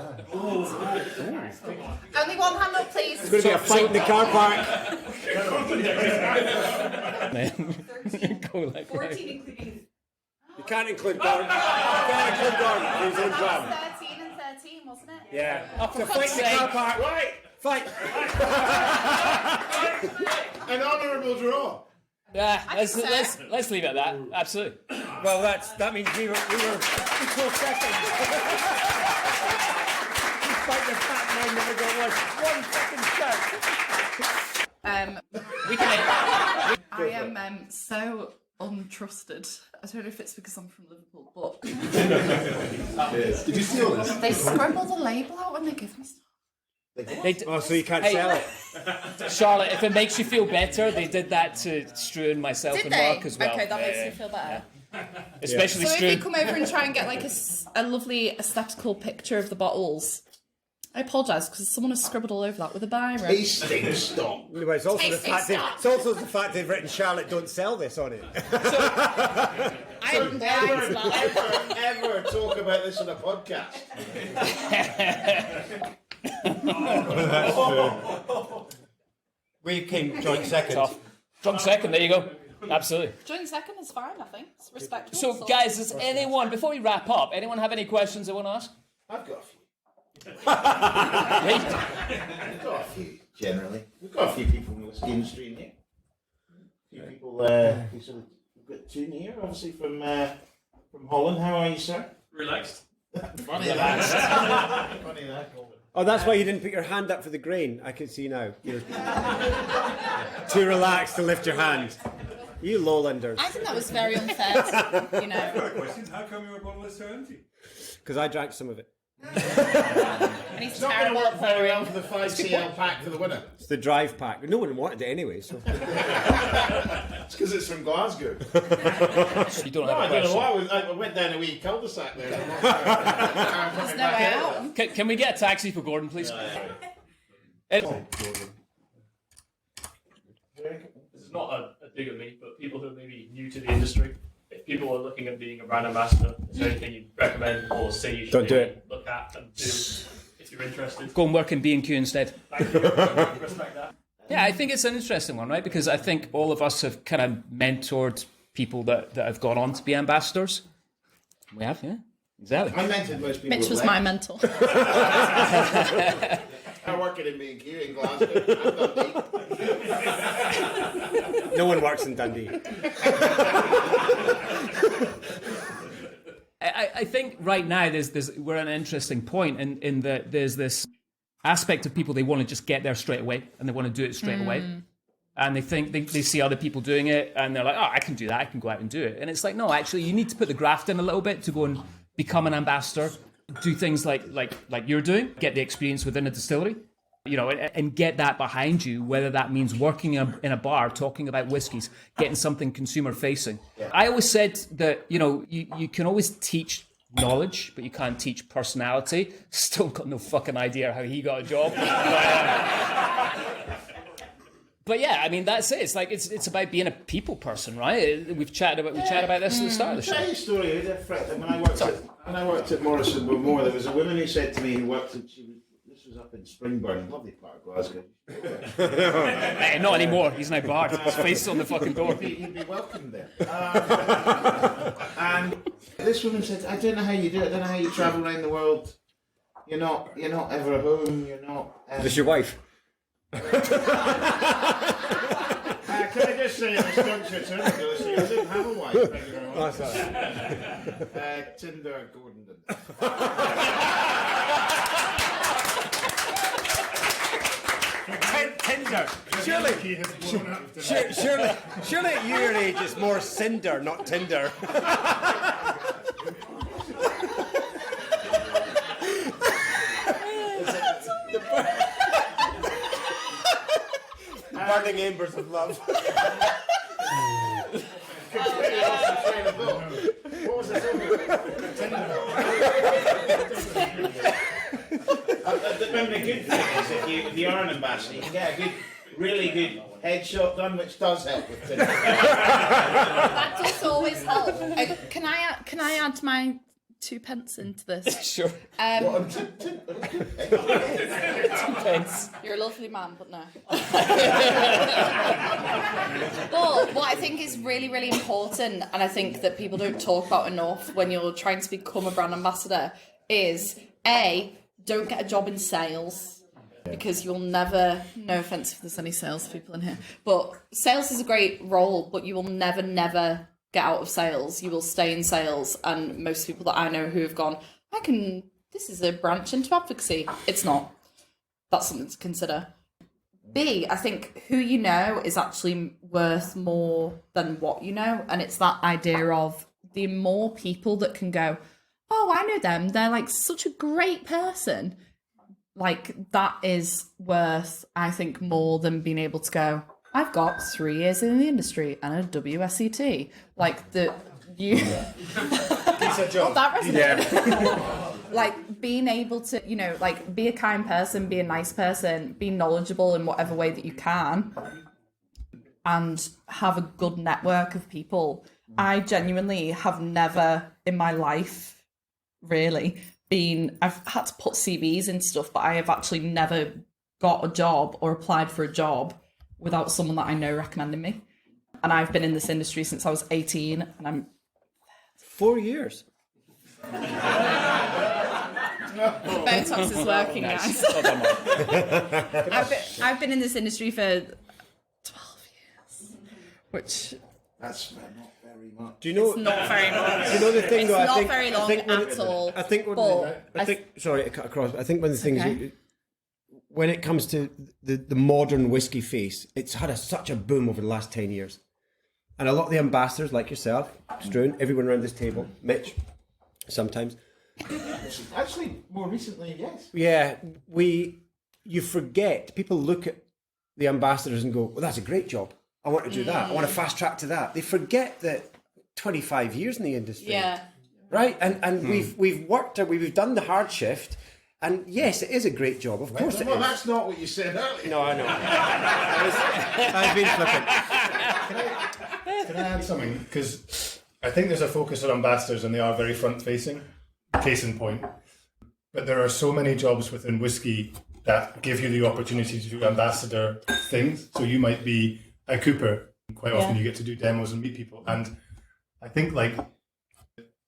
one hand up, please. It's going to be a fight in the car park. Go like 14 including. You can't include Gordon. You can't include Gordon. He's in drum. 13 and 13, wasn't it? Yeah. Oh, So fight in the car park. Right. Fight. An honourable draw. Yeah, let's leave it at that. Absolutely. Well, that means we were equal seconds. Despite the fact I never got one second shout. We can. I am so untrusted. I don't know if it's because I'm from Liverpool, but Did you steal this? they scribble the label out when they give me stuff. So you can't Hey. sell it. Charlotte, if it makes you feel better, they did that to Struan, myself, Did and they? Mark as well. Okay, that makes me feel better. Especially So if strewn. you come over and try and get like a lovely aesthetical picture of the bottles, I apologise because someone has scribbled all over that with a biro. Tasting stop. Anyway, it's also, the fact they've written Charlotte don't sell this on it. I am blind to that. Ever talk about this on a podcast? We came joint second. Tough. Drunk second, there you go. Absolutely. Joint second is fine, I think. It's respectable. So, guys, does anyone, before we wrap up, anyone have any questions they want to ask? I've got a few. Right? We've got a few, generally. We've got a few people in the whiskey industry in here. A few people, we've got two in here, obviously from Holland. How are you, sir? Relaxed. Funny that. Funny that. Oh, that's why you didn't put your hand up for the grain. I can see now. You're too relaxed to lift your hand. You lowlanders. I think that was very unfair, you know. Question: how come your bottle is so empty? Because I drank some of it. And he's It's not going to work very well for the 5CL pack for the winner. It's the drive pack. No one wanted it anyway, so. It's because it's from Glasgow. You don't No, have I a don't know question. why. I went down a wee cul-de-sac there. There's no way out. Can we get a taxi for Gordon, please? This is not a dig at me, but people who are maybe new to the industry, if people are looking at being a brand ambassador, is there anything you'd recommend or say you should Don't do maybe it. look at and do if you're interested? Go and work in B&Q instead. Thank you. Respect that. Yeah, I think it's an interesting one, right? Because I think all of us have kind of mentored people that have gone on to be ambassadors. We have, yeah. Exactly. I mentored most people. Mitch was my mentor. I'm working in B&Q in Glasgow. No one works in Dundee. I think right now we're at an interesting point in that there's this aspect of people, they want to just get there straight away and they want to do it straight away. And they think they see other people doing it and they're like, oh, I can do that, I can go out and do it. And it's like, no, actually, you need to put the graft in a little bit to go and become an ambassador, do things like you're doing, get the experience within a distillery, you know, and get that behind you, whether that means working in a bar, talking about whiskies, getting something consumer facing. Yeah. I always said that, you know, you can always teach knowledge, but you can't teach personality. Still got no fucking idea how he got a job. But yeah, I mean, that's it. It's like it's about being a people person, right? We've chatted about this at the start of the show. Tell you a story. When I worked at Morrison Bowmore, there was a woman who said to me who worked at, this was up in Springburn, lovely part of Glasgow. Hey, not anymore. He's now barred. His face on the fucking door. He'd be welcome there. And this woman said, I don't know how you do it. I don't know how you travel around the world. You're not ever home. You're not. Is this your wife? Can I just say, in response to your turn ago, I didn't have a wife. Thank you very much. Oh, sorry. Tinder, Gordon didn't. Tinder. Surely at your age it's more Cinder, not Tinder. Burning embers of love. What was the Remember, the good thing is if you are an ambassador, you can get a really good headshot done, which does help with Tinder. That does always help. Can I add my 2 pence into this? Sure. You're a lovely man, but no. But what I think is really, really important, and I think that people don't talk about enough when you're trying to become a brand ambassador, is A, don't get a job in sales. Because you'll never, no offence if there's any sales people in here, but sales is a great role, but you will never get out of sales. You will stay in sales. And most people that I know who have gone, this is a branch into advocacy. It's not. That's something to consider. B, I think who you know is actually worth more than what you know. And it's that idea of the more people that can go, oh, I know them. They're like such a great person. Like that is worth, I think, more than being able to go, I've got 3 years in the industry and a WSET. Like you Job. that resonated. Like being able to, you know, like be a kind person, be a nice person, be knowledgeable in whatever way that you can, and have a good network of people. I genuinely have never in my life really I've had to put CVs in stuff, but I have actually never got a job or applied for a job without someone that I know recommending me. And I've been in this industry since I was 18, and I'm 4 years. Botox is working, guys. I've been in this industry for 12 years, which That's not very much. Do you know? it's not very much. Do you know the thing? It's though, not very long at all. I think. Sorry to cut across. I think one of the things. Okay. When it comes to the modern whiskey face, it's had such a boom over the last 10 years. And a lot of the ambassadors, like yourself, Struan, everyone around this table, Mitch, sometimes. Actually, more recently, yes. Yeah, you forget, people look at the ambassadors and go, well, that's a great job. I want to do that. I want to fast track to that. They forget that 25 years in the industry. Yeah. Right? And we've worked, we've done the hard shift. And yes, it is a great job. Of course it Well, is. that's not what you said earlier. No, I know. I've been flippant. Can I add something? Because I think there's a focus on ambassadors and they are very front-facing, case in point. But there are so many jobs within whiskey that give you the opportunity to do ambassador things. So you might be a Cooper. Quite often you get to do demos and meet people. And I think like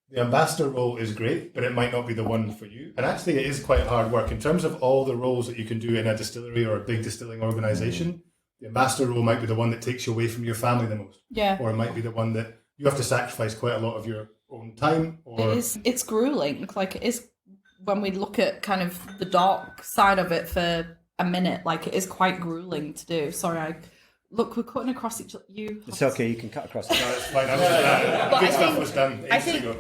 the ambassador role is great, but it might not be the one for you. And actually it is quite hard work. In terms of all the roles that you can do in a distillery or a big distilling organisation, the ambassador role might be the one that takes you away from your family the most. Yeah. Or it might be the one that you have to sacrifice quite a lot of your own time. Or It's grueling. Like it is when we look at kind of the dark side of it for a minute, like it is quite grueling to do. Sorry, look, we're cutting across each other. It's okay, you can cut across it. No, it's fine. Good stuff was done ages ago.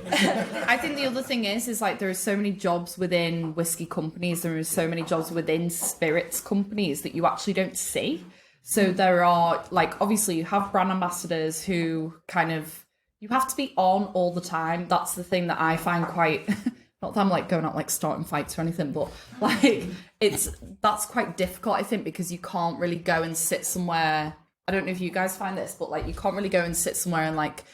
I think the other thing is like there are so many jobs within whiskey companies, there are so many jobs within spirits companies that you actually don't see. So there are like obviously you have brand ambassadors who kind of you have to be on all the time. That's the thing that I find quite not that I'm like going out like starting fights or anything, but like that's quite difficult, I think, because you can't really go and sit somewhere. I don't know if you guys find this, but like you can't really go and sit somewhere and like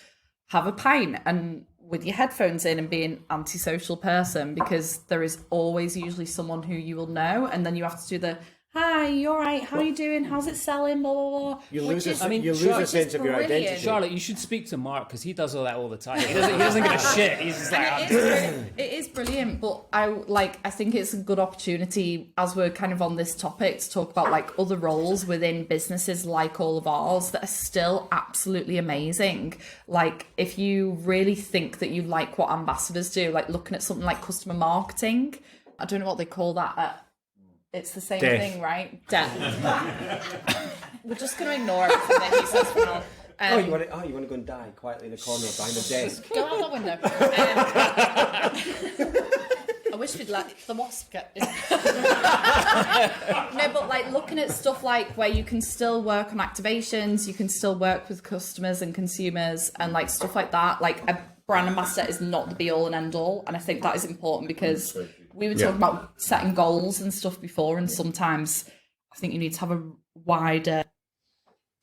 have a pint and with your headphones in and be an antisocial person, because there is always usually someone who you will know, and then you have to do the hi, you all right? How are you doing? How's it selling? Blah blah blah. You lose a Charlotte, sense of your identity. Charlotte, you should speak to Mark because he does all that all the time. He doesn't give a shit. He's just like, It is brilliant, but I think it's a good opportunity as we're kind of on this topic to talk about like other roles within businesses like all of ours that are still absolutely amazing. Like if you really think that you like what ambassadors do, like looking at something like customer marketing, I don't know what they call that. It's the same thing, right? Death. We're just going to ignore everything that he says for now. You want to go and die quietly in a corner behind a desk? Go out the window. I wish we'd let the wasp get in. No, but like looking at stuff like where you can still work on activations, you can still work with customers and consumers and like stuff like that. Like a brand ambassador is not the be all and end all. And I think that is important because we were talking about setting goals and stuff before, and sometimes I think you need to have a wider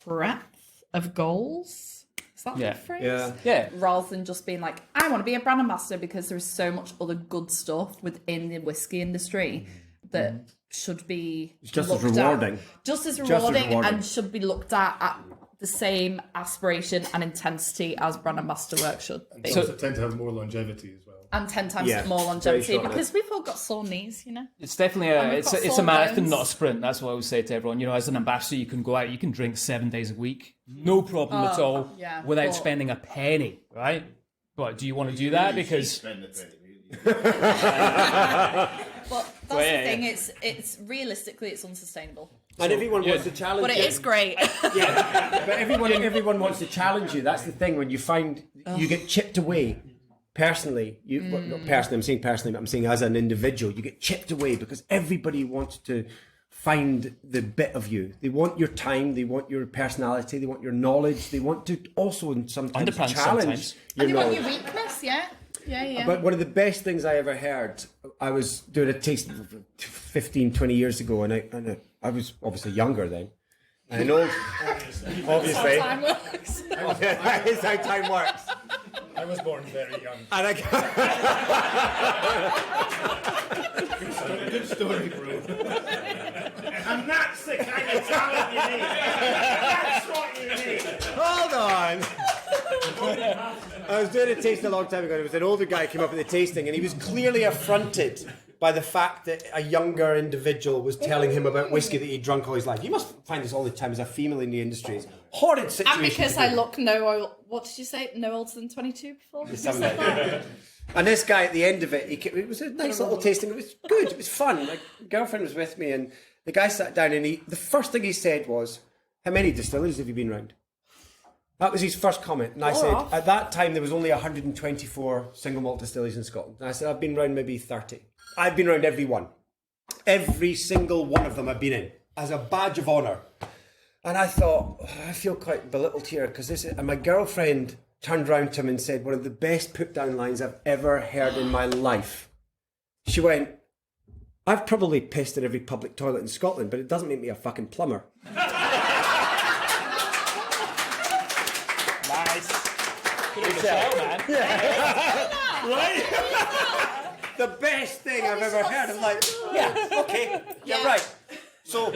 breadth of goals. Is that the phrase? yeah. Rather than just being like, I want to be a brand ambassador, because there's so much other good stuff within the whiskey industry that should be just as looked at. rewarding. Just as rewarding and should be looked at the same aspiration and intensity as brand ambassador work should be. So tend to have more longevity as well. And 10 times more longevity, because we've all got sore knees, you know. It's definitely it's a marathon, not a sprint. That's what I would say to everyone. You know, as an ambassador, you can go out, you can drink 7 days a week, no problem at all, without spending a penny, right? But do you want to do that? Because But that's the thing. It's realistically, it's unsustainable. And everyone wants to challenge you. But it is great. But everyone wants to challenge you. That's the thing. When you find you get chipped away personally, not personally, I'm saying personally, but I'm saying as an individual, you get chipped away because everybody wants to find the bit of you. They want your time, they want your personality, they want your knowledge, they want to also sometimes Underpants challenge sometimes. And your you want knowledge. your weakness, yeah. Yeah. But one of the best things I ever heard, I was doing a taste 15, 20 years ago, and I was obviously younger then. And old, obviously. Time works. That is how time works. I was born very young. And Good story, bro. And that's the kind of talent you need. That's what you need. hold on. I was doing a tasting a long time ago, and it was an older guy came up at the tasting, and he was clearly affronted by the fact that a younger individual was telling him about whiskey that he'd drunk all his life. You must find this all the time as a female in the industry. It's horrid situation. And because I look what did you say? No older than 22 before? You said that? And this guy at the end of it, it was a nice little tasting. It was good. It was fun. My girlfriend was with me, and the guy sat down, and the first thing he said was, "How many distilleries have you been round?" That was his first comment. And I said, at that time, there was only 124 single malt distilleries in Scotland. And I said, I've been round maybe 30. I've been round every one. Every single one of them I've been in, as a badge of honour. And I thought, I feel quite belittled here, because this is... And my girlfriend turned round to him and said, one of the best put-down lines I've ever heard in my life. She went, I've probably pissed in every public toilet in Scotland, but it doesn't make me a fucking plumber. Man. The best thing I've ever heard. I'm like, yeah, okay, you're right. So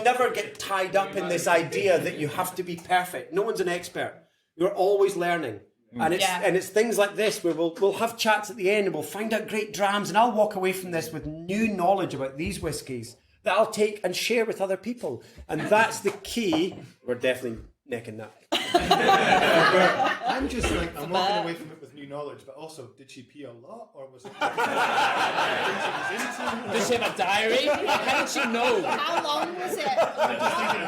never get tied up in this idea that you have to be perfect. No one's an expert. You're always learning. And it's things like this where we'll have chats at the end and we'll find out great drams, and I'll walk away from this with new knowledge about these whiskies that I'll take and share with other people. And that's the key. We're definitely necking that. I'm just like, I'm walking away from it with new knowledge, but also, did she pee a lot, or was it... Does she have a diary? How did she know? How long was it? What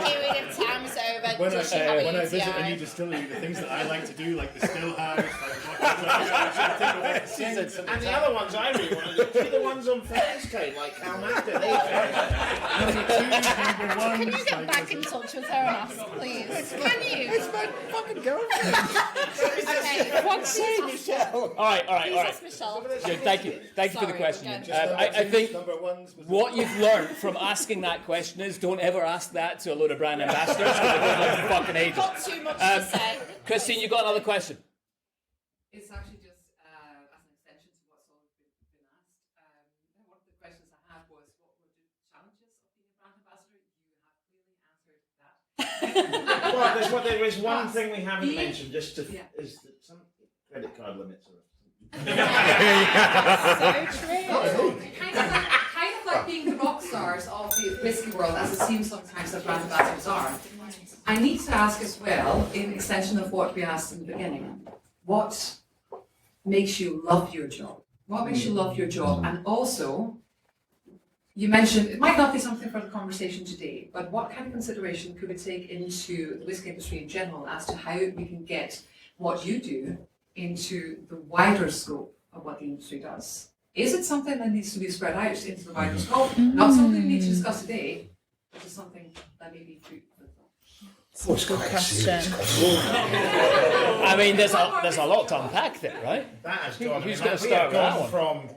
period of time was it over? When Does she have a I UTI? visit a new distillery, the things that I like to do, like the still house, And the other ones I really want to do, the ones on Ferris came, like how master they Can you get back in touch with her and ask, please? Can you? It's my fucking girlfriend. Okay, what's she? All right. That's Michelle. Good, thank you for the question. again. I think what you've learned from asking that question is don't ever ask that to a load of brand ambassadors because they're going to fucking ages. Not too much to say. Christine, you got another question? It's actually just as an extension to what's already been asked. One of the questions I had was, what were the challenges of being a brand ambassador? You have clearly answered that. Well, there is one thing we haven't mentioned, is that some credit card limits are... Kind of like being the rock stars of the whiskey world, as it seems sometimes that brand ambassadors are. I need to ask as well, in extension of what we asked in the beginning, what makes you love your job? What makes you love your job? And also, you mentioned, it might not be something for the conversation today, but what kind of consideration could we take into the whiskey industry in general as to how we can get what you do into the wider scope of what the industry does? Is it something that needs to be spread out into the wider scope? Not something we need to discuss today, but just something that may be food for thought. Good question. I mean, there's a lot to unpack there, right? That has gone. Who's going to start with that one? From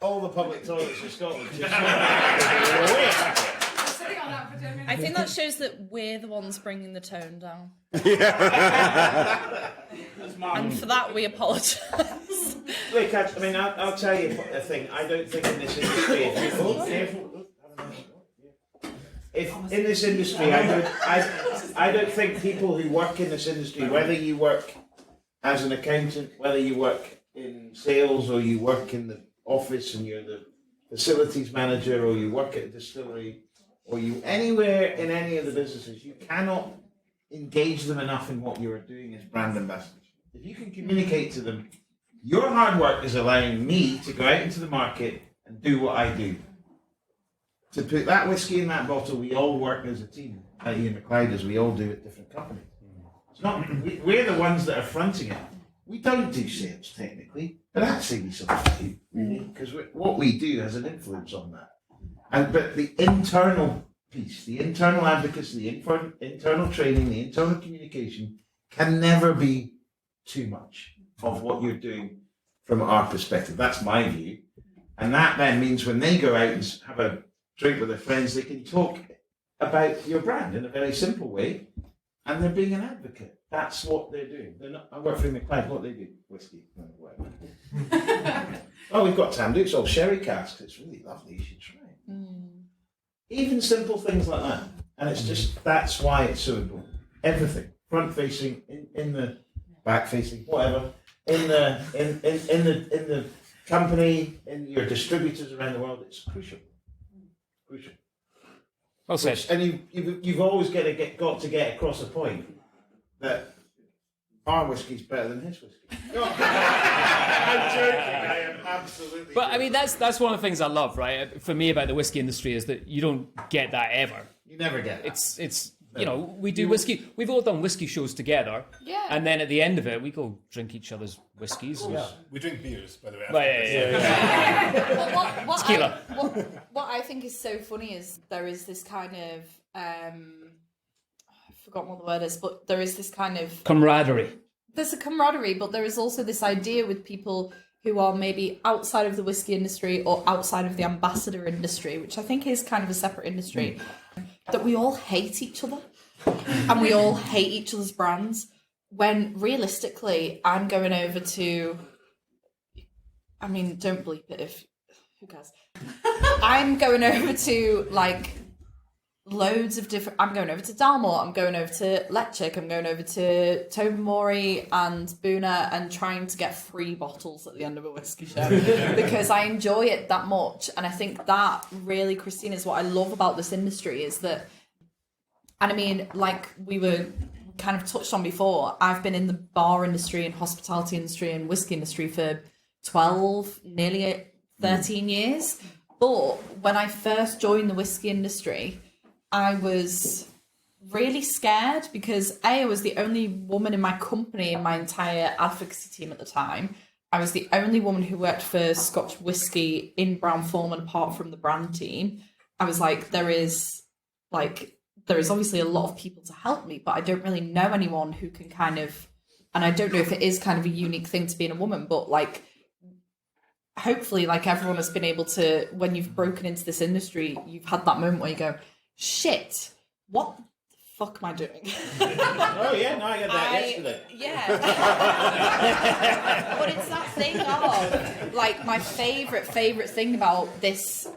all the public toilets in Scotland. Just I think that shows that we're the ones bringing the tone down. And for that, we apologise. Look, I mean, I'll tell you a thing. I don't think in this industry, if in this industry, I don't think people who work in this industry, whether you work as an accountant, whether you work in sales, or you work in the office and you're the facilities manager, or you work at a distillery, or you anywhere in any of the businesses, you cannot engage them enough in what you are doing as brand ambassadors. If you can communicate to them, your hard work is allowing me to go out into the market and do what I do. To put that whiskey in that bottle, we all work as a team, at Ian McLeod, as we all do at different companies. It's not, we're the ones that are fronting it. We don't do sales technically, but actually we sort of do, because what we do has an influence on that. But the internal piece, the internal advocacy, the internal training, the internal communication can never be too much of what you're doing from our perspective. That's my view. And that then means when they go out and have a drink with their friends, they can talk about your brand in a very simple way, and they're being an advocate. That's what they're doing. They're not. I work for McLeod. What do they do? Whiskey. Oh, we've got Tam. It's all sherry casks. It's really lovely. You should try it. Even simple things like that, and it's just that's why it's so important. Everything, front facing, in the back facing, whatever, in the company, in your distributors around the world. It's crucial. Crucial. Well said. And you've always got to get across a point that our whiskey's better than his whiskey. I'm joking. I am absolutely. But I mean, that's one of the things I love, right? For me, about the whiskey industry is that you don't get that ever. You never get that. It's you know, we do whiskey. We've all done whiskey shows together. Yeah. And then at the end of it, we go drink each other's whiskies. Yeah. We drink beers, by the way. Yeah. Tequila. What I think is so funny is there is this kind of I've forgotten what the word is, but there is this kind of camaraderie. There's a camaraderie, but there is also this idea with people who are maybe outside of the whiskey industry or outside of the ambassador industry, which I think is kind of a separate industry, that we all hate each other and we all hate each other's brands, when realistically I'm going over to, I mean, don't bleep it if, who cares? I'm going over to like loads of different, I'm going over to Dalmore, I'm going over to Letchik, I'm going over to Tobermory and Boona and trying to get free bottles at the end of a whiskey show because I enjoy it that much. And I think that really, Christine, is what I love about this industry is that, and I mean, like we were kind of touched on before, I've been in the bar industry and hospitality industry and whiskey industry for 12, nearly 13 years. But when I first joined the whiskey industry, I was really scared because I was the only woman in my company, in my entire advocacy team at the time. I was the only woman who worked for Scotch Whisky in Brown-Forman apart from the brand team. I was like, there is obviously a lot of people to help me, but I don't really know anyone who can kind of, and I don't know if it is kind of a unique thing to being a woman, but like, hopefully like everyone has been able to, when you've broken into this industry, you've had that moment where you go, shit, what the fuck am I doing? Oh yeah, no, I had that yesterday. Yeah. But it's that thing of, like, my favourite thing about this,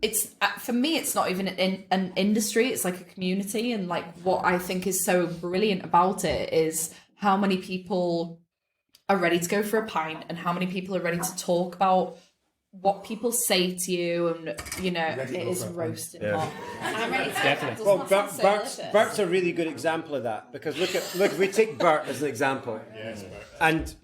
it's, for me, it's not even an industry, it's like a community, and like what I think is so brilliant about it is how many people are ready to go for a pint and how many people are ready to talk about what people say to you, and you know, it is roasting hot. I'm ready to Definitely. Well, Bert's a really good example of that, because look, if we take Bert as an example, and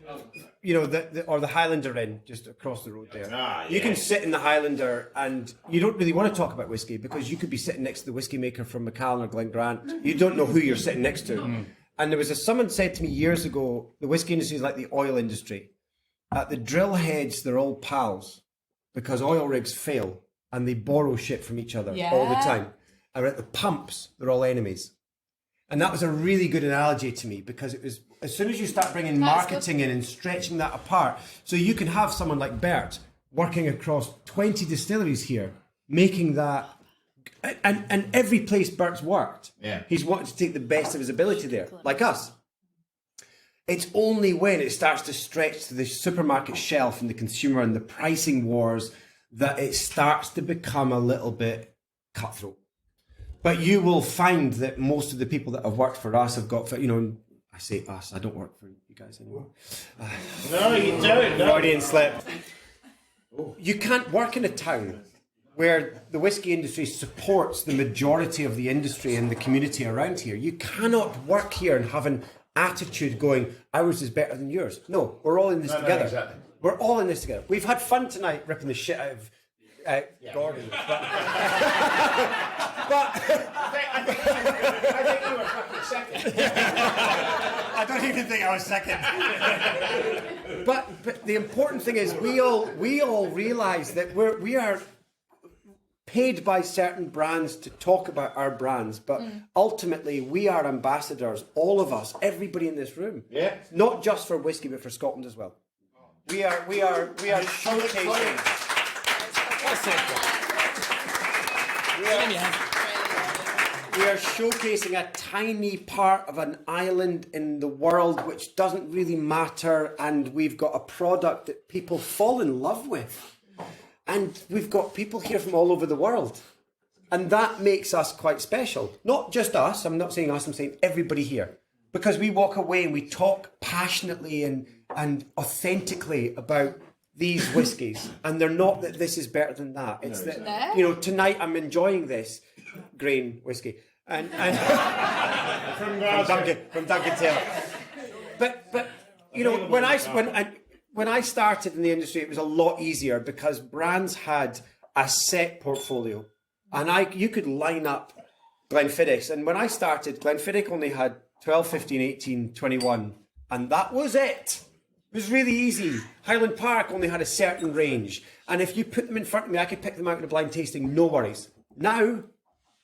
you know, the Highlander Inn just across the road there. You can sit in the Highlander and you don't really want to talk about whiskey because you could be sitting next to the whiskey maker from Macallan or Glengrant. You don't know who you're sitting next to. And there was someone said to me years ago, the whiskey industry is like the oil industry. At the drill heads, they're all pals, because oil rigs fail and they borrow shit from each other all the time. And at the pumps, they're all enemies. And that was a really good analogy to me, because it was, as soon as you start bringing marketing in and stretching that apart, so you can have someone like Bert working across 20 distilleries here, making that, and every place Bert's worked, he's wanted to take the best of his ability there, like us. It's only when it starts to stretch to the supermarket shelf and the consumer and the pricing wars that it starts to become a little bit cutthroat. But you will find that most of the people that have worked for us have got, you know, I say us, I don't work for you guys anymore. No, you don't. Freudian slip. You can't work in a town where the whiskey industry supports the majority of the industry and the community around here. You cannot work here and have an attitude going, ours is better than yours. No, we're all in this together. No, exactly. We're all in this together. We've had fun tonight ripping the shit out of Gordon. But I think you were fucking second. I don't even think I was second. But the important thing is we all realise that we are paid by certain brands to talk about our brands, but ultimately we are ambassadors, all of us, everybody in this room. Yeah. Not just for whiskey, but for Scotland as well. We are showcasing. We are showcasing a tiny part of an island in the world which doesn't really matter, and we've got a product that people fall in love with. And we've got people here from all over the world. And that makes us quite special. Not just us, I'm not saying us, I'm saying everybody here. Because we walk away and we talk passionately and authentically about these whiskies. And they're not that this is better than that. It's that, you know, tonight I'm enjoying this grain whiskey. And from Duncan Taylor. But you know, when I started in the industry, it was a lot easier because brands had a set portfolio. And you could line up Glenfiddich. And when I started, Glenfiddich only had 12, 15, 18, 21. And that was it. It was really easy. Highland Park only had a certain range. And if you put them in front of me, I could pick them out in a blind tasting, no worries. Now,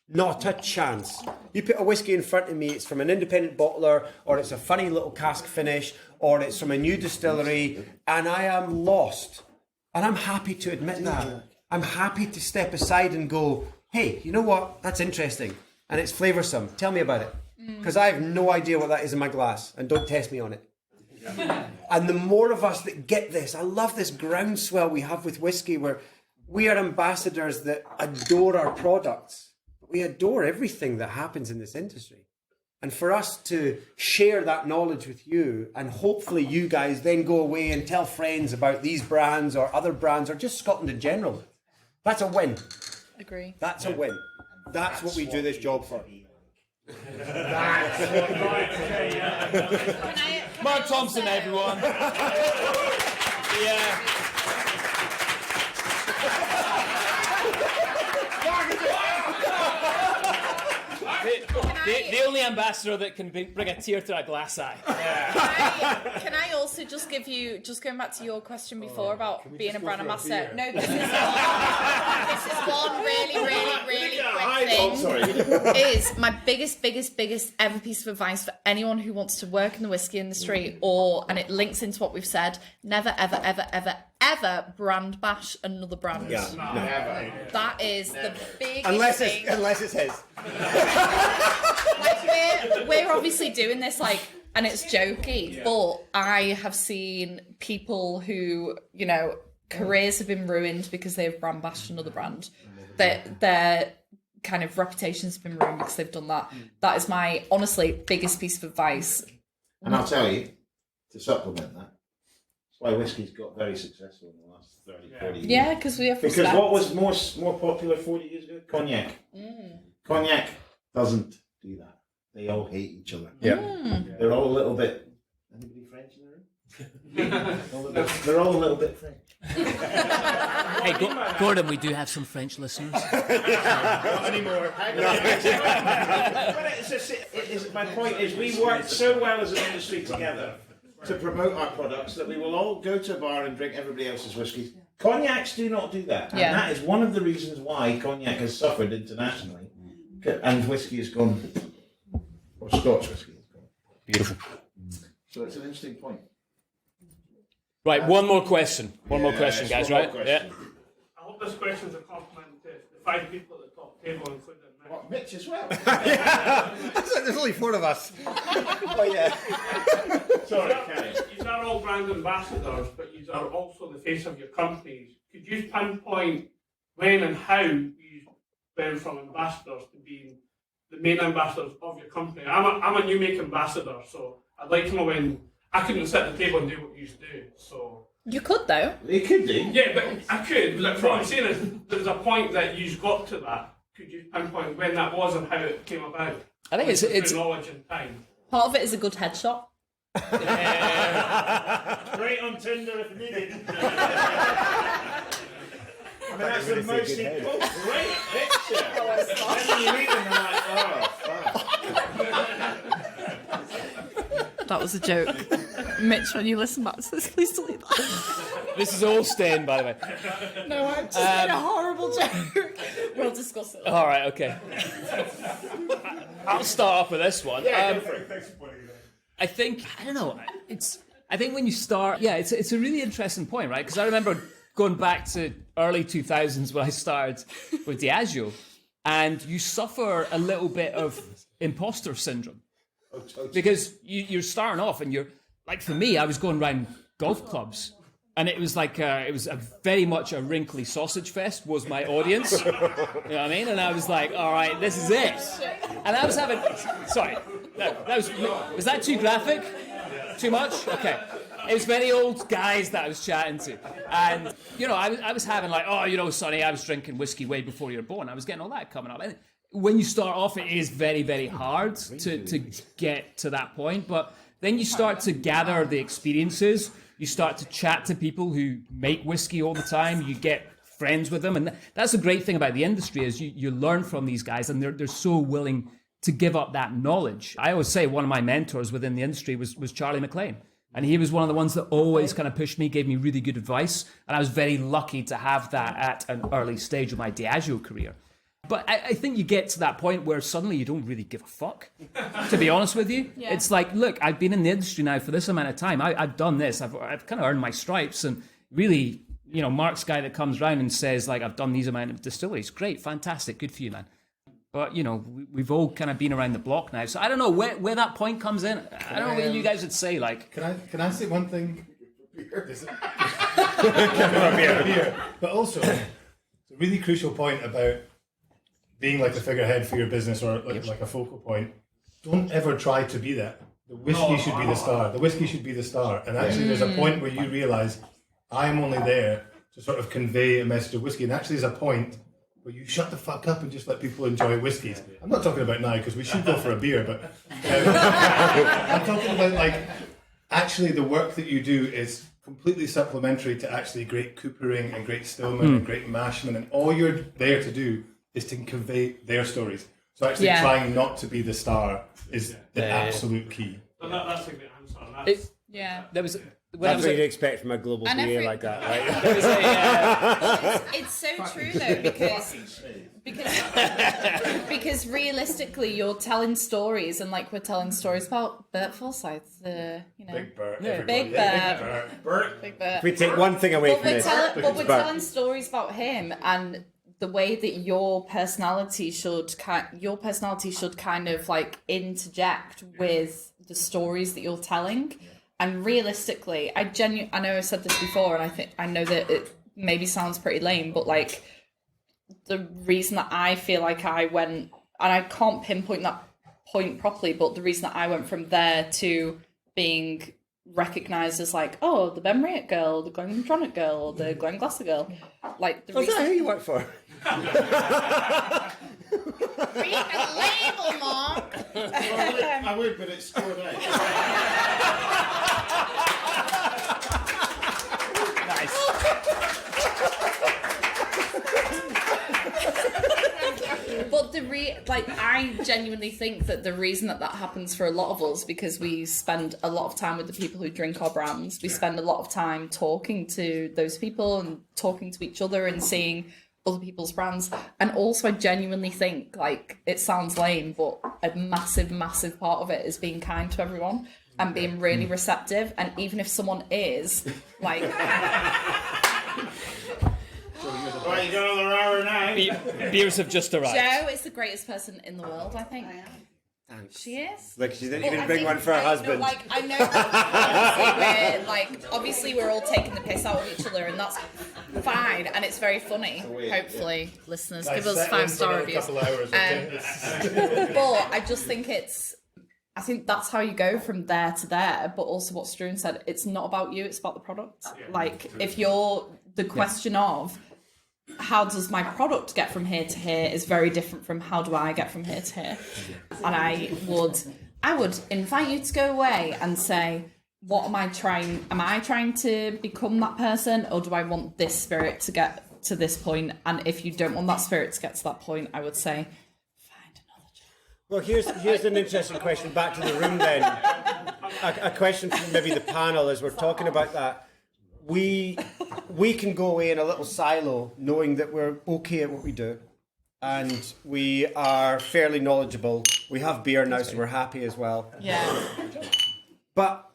not a chance. You put a whiskey in front of me, it's from an independent bottler, or it's a funny little cask finish, or it's from a new distillery, and I am lost. And I'm happy to admit that. I'm happy to step aside and go, hey, you know what? That's interesting. And it's flavoursome. Tell me about it. Because I have no idea what that is in my glass, and don't test me on it. And the more of us that get this, I love this groundswell we have with whiskey where we are ambassadors that adore our products. We adore everything that happens in this industry. And for us to share that knowledge with you, and hopefully you guys then go away and tell friends about these brands or other brands or just Scotland in general, that's a win. Agree. That's a win. That's what we do this job for. Mark Thompson, everyone. Yeah. The only ambassador that can bring a tear to a glass eye. Can I also just give you, just going back to your question before about being a brand ambassador? No, this is one really quick thing. Is my biggest ever piece of advice for anyone who wants to work in the whiskey industry, and it links into what we've said, never, ever brand bash another brand. Yeah, no. That is the biggest thing. Unless it's his. Like we're obviously doing this and it's jokey, but I have seen people who, you know, careers have been ruined because they've brand bashed another brand. Their kind of reputations have been ruined because they've done that. That is my honestly biggest piece of advice. And I'll tell you, to supplement that, that's why whiskey's got very successful in the last 30, 40 years. Yeah, because we have Because respect. what was more popular 40 years ago? Cognac. Cognac doesn't do that. They all hate each other. Yeah. They're all a little bit... Anybody French in the room? They're all a little bit French. Hey, Gordon, we do have some French listeners. Not anymore. My point is, we work so well as an industry together to promote our products that we will all go to a bar and drink everybody else's whiskies. Cognacs do not do that. And that is one of the reasons why cognac has suffered internationally and whiskey has gone, or Scotch whiskey has gone. Beautiful. So it's an interesting point. Right, one more question. One more question, guys, right? Yeah. I hope this question's a compliment to the 5 people at the top table, including Mitch. What, Mitch as well? There's only 4 of us. Oh, yeah. Sorry, Kenny. You are all brand ambassadors, but you are also the face of your companies. Could you pinpoint when and how you went from ambassadors to being the main ambassadors of your company? I'm a new make ambassador, so I'd like to know when I couldn't sit at the table and do what you used to do. So You could though. You could do. yeah, but I could. Like, what I'm saying is, there's a point that you got to that. Could you pinpoint when that was and how it came about? I think it's through knowledge and time. Part of it is a good headshot. Great on Tinder if needed. I mean, that's the most great picture. When you read them, they're like, oh, fuck. That was a joke. Mitch, when you listen back to this, please delete that. This is all staying, by the way. No, I'm just made a horrible joke. discuss it. All right, okay. I'll start off with this one. I think, I don't know, I think when you start, it's a really interesting point, right? Because I remember going back to early 2000s when I started with Diageo, and you suffer a little bit of imposter syndrome. Because you're starting off and you're, like for me, I was going around golf clubs, and it was like, it was very much a wrinkly sausage fest was my audience. You know what I mean? And I was like, all right, this is it. And I was having, sorry, was that too graphic? Too much? Okay. It was very old guys that I was chatting to. And, you know, I was having like, oh, you know, Sonny, I was drinking whiskey way before you were born. I was getting all that coming up. And when you start off, it is very, very hard to get to that point. But then you start to gather the experiences. You start to chat to people who make whiskey all the time. You get friends with them. And that's the great thing about the industry is you learn from these guys, and they're so willing to give up that knowledge. I always say one of my mentors within the industry was Charlie McLean. And he was one of the ones that always kind of pushed me, gave me really good advice. And I was very lucky to have that at an early stage of my Diageo career. But I think you get to that point where suddenly you don't really give a fuck, to be honest with you. Yeah. It's like, look, I've been in the industry now for this amount of time. I've done this. I've kind of earned my stripes. And really, you know, Mark's guy that comes around and says, like, I've done these amount of distilleries. Great, fantastic, good for you, man. But, you know, we've all kind of been around the block now. So I don't know where that point comes in. I don't know what you guys would say. Like, Can I say one thing? Beer. But also, it's a really crucial point about being like the figurehead for your business or like a focal point. Don't ever try to be that. The whiskey should be the star. The whiskey should be the star. And actually, there's a point where you realise I am only there to sort of convey a message of whiskey. And actually, there's a point where you shut the fuck up and just let people enjoy whiskies. I'm not talking about now because we should go for a beer, but I'm talking about like actually the work that you do is completely supplementary to actually great coopering and great stillman and great mashman, and all you're there to do is to convey their stories. So actually trying not to be the star is the absolute key. So that's a good answer. There was... That's what you'd expect from a global beer like that, right? It's so true though, because realistically, you're telling stories, and like we're telling stories about Bert Forsyth, Big Bert, Big Bert. If we take one thing away from this, but we're telling stories about him, and the way that your personality should kind of like interject with the stories that you're telling. And realistically, I know I said this before, and I know that it maybe sounds pretty lame, but like the reason that I feel like I went, and I can't pinpoint that point properly, but the reason that I went from there to being recognised as like, oh, the Ben Riot girl, the Glen Tronic girl, the Glen Glasser girl, like the reason... Is that who you work for? Read the label, Mark. I would, but it's scored out. Nice. But I genuinely think that the reason that happens for a lot of us, because we spend a lot of time with the people who drink our brands, we spend a lot of time talking to those people and talking to each other and seeing other people's brands. And also I genuinely think, like, it sounds lame, but a massive, massive part of it is being kind to everyone and being really receptive. And even if someone is, like... Right, you got another hour now. Beers have just arrived. Jo is the greatest person in the world, I think. Thanks. She is. Like, she didn't even bring one for her husband. I know obviously we're all taking the piss out of each other, and that's fine, and it's very funny. Hopefully, listeners, give us 5-star reviews. But I just think I think that's how you go from there to there. But also, what Struan said, it's not about you; it's about the product. Like, if you're the question of how does my product get from here to here is very different from how do I get from here to here. And I would invite you to go away and say, what am I trying to become that person, or do I want this spirit to get to this point? And if you don't want that spirit to get to that point, I would say find another job. Well, here's an interesting question back to the room then. A question from maybe the panel as we're talking about that. We can go away in a little silo knowing that we're okay at what we do. and we are fairly knowledgeable. We have beer now, so we're happy as well. Yeah. But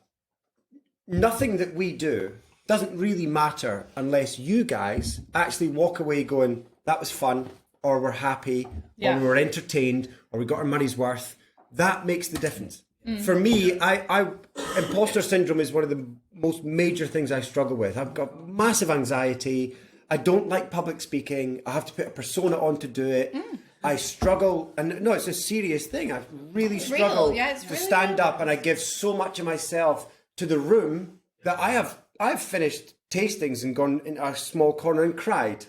nothing that we do doesn't really matter unless you guys actually walk away going, that was fun, or we're happy, or we were entertained, or we got our money's worth. That makes the difference. For me, I imposter syndrome is one of the most major things I struggle with. I've got massive anxiety. I don't like public speaking. I have to put a persona on to do it. I struggle, and no, it's a serious thing. I really struggle to stand up, and I give so much of myself to the room that I've finished tastings and gone in a small corner and cried.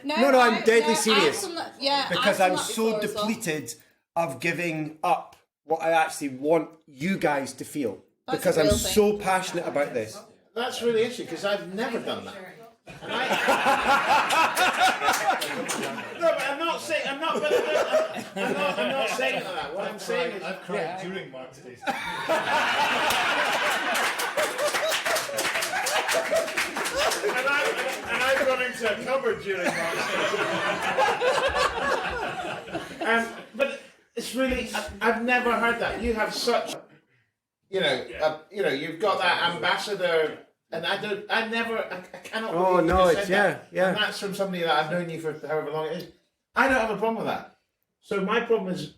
No, I'm deadly serious. Because I'm so depleted of giving up what I actually want you guys to feel. Because I'm so passionate about this. That's really interesting because I've never done that. And no, but I'm not saying I'm not saying it like that. What I'm saying is I've cried during Mark's tasting. and I've gone into a cupboard during Mark's. But it's really I've never heard that. You have such you've got that ambassador. And I cannot. Oh no, it's yeah. And that's from somebody that I've known you for however long it is. I don't have a problem with that. So my problem is,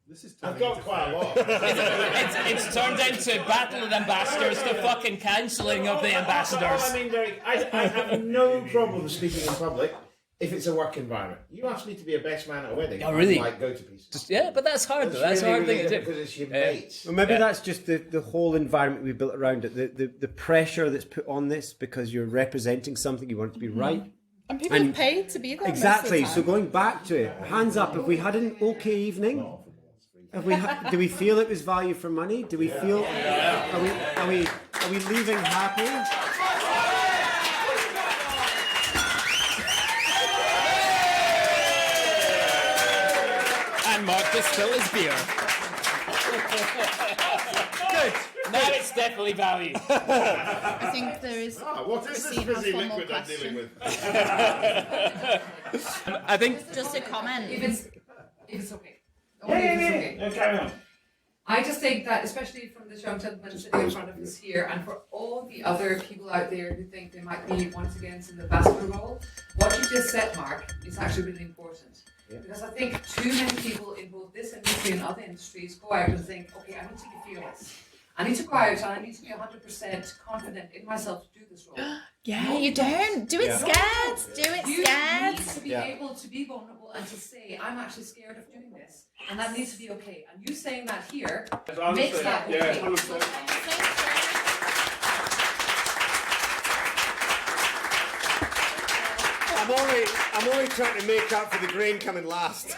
This is I've got quite a lot. It's turned into battle of ambassadors to fucking cancelling of the ambassadors. I mean, I have no problem speaking in public if it's a work environment. You asked me to be a best man at a wedding. Oh, really? Like go to pieces. But that's hard though. That's really, a hard really thing to do. because it's your mates. Well, maybe that's just the whole environment we built around it. The pressure that's put on this because you're representing something, you want it to be right. And people have paid to be there. Exactly. Most of So the time. going back to it, hands up. Have we had an okay evening? Have we? Do we feel it was value for money? Do we feel? Are we leaving happy? And Mark just fill his beer. Good. Now it's definitely value. I think there is. What is this fizzy liquid I'm dealing with? I think Just a comment. If it's okay. Only if it's okay. Carry on. I just think that, especially from this young gentleman sitting in front of us here, and for all the other people out there who think they might be once again in the ambassador role, what you just said, Mark, is actually really important. Because I think too many people in both this industry and other industries go out and think, okay, I need to be fearless. I need to go out and I need to be 100% confident in myself to do this role. Yeah, you don't. Do it scared. Do it You scared. need to be able to be vulnerable and to say, I'm actually scared of doing this. And that needs to be okay. And you saying that here makes that okay. I'm only trying to make up for the grain coming last.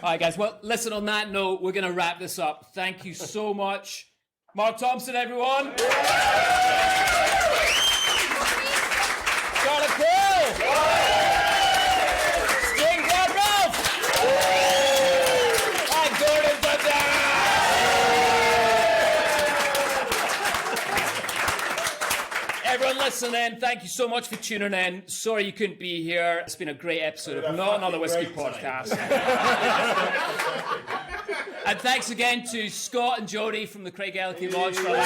All right, guys. Well, listen, on that note, we're going to wrap this up. Thank you so much. Mark Thompson, everyone. Charlotte Quill. Sting Ralph. And Gordon Dundee. Everyone listening, thank you so much for tuning in. Sorry you couldn't be here. It's been a great episode of Not Another Whiskey Podcast. And thanks again to Scott and Jodie from the Craig Elkie Lodge for allowing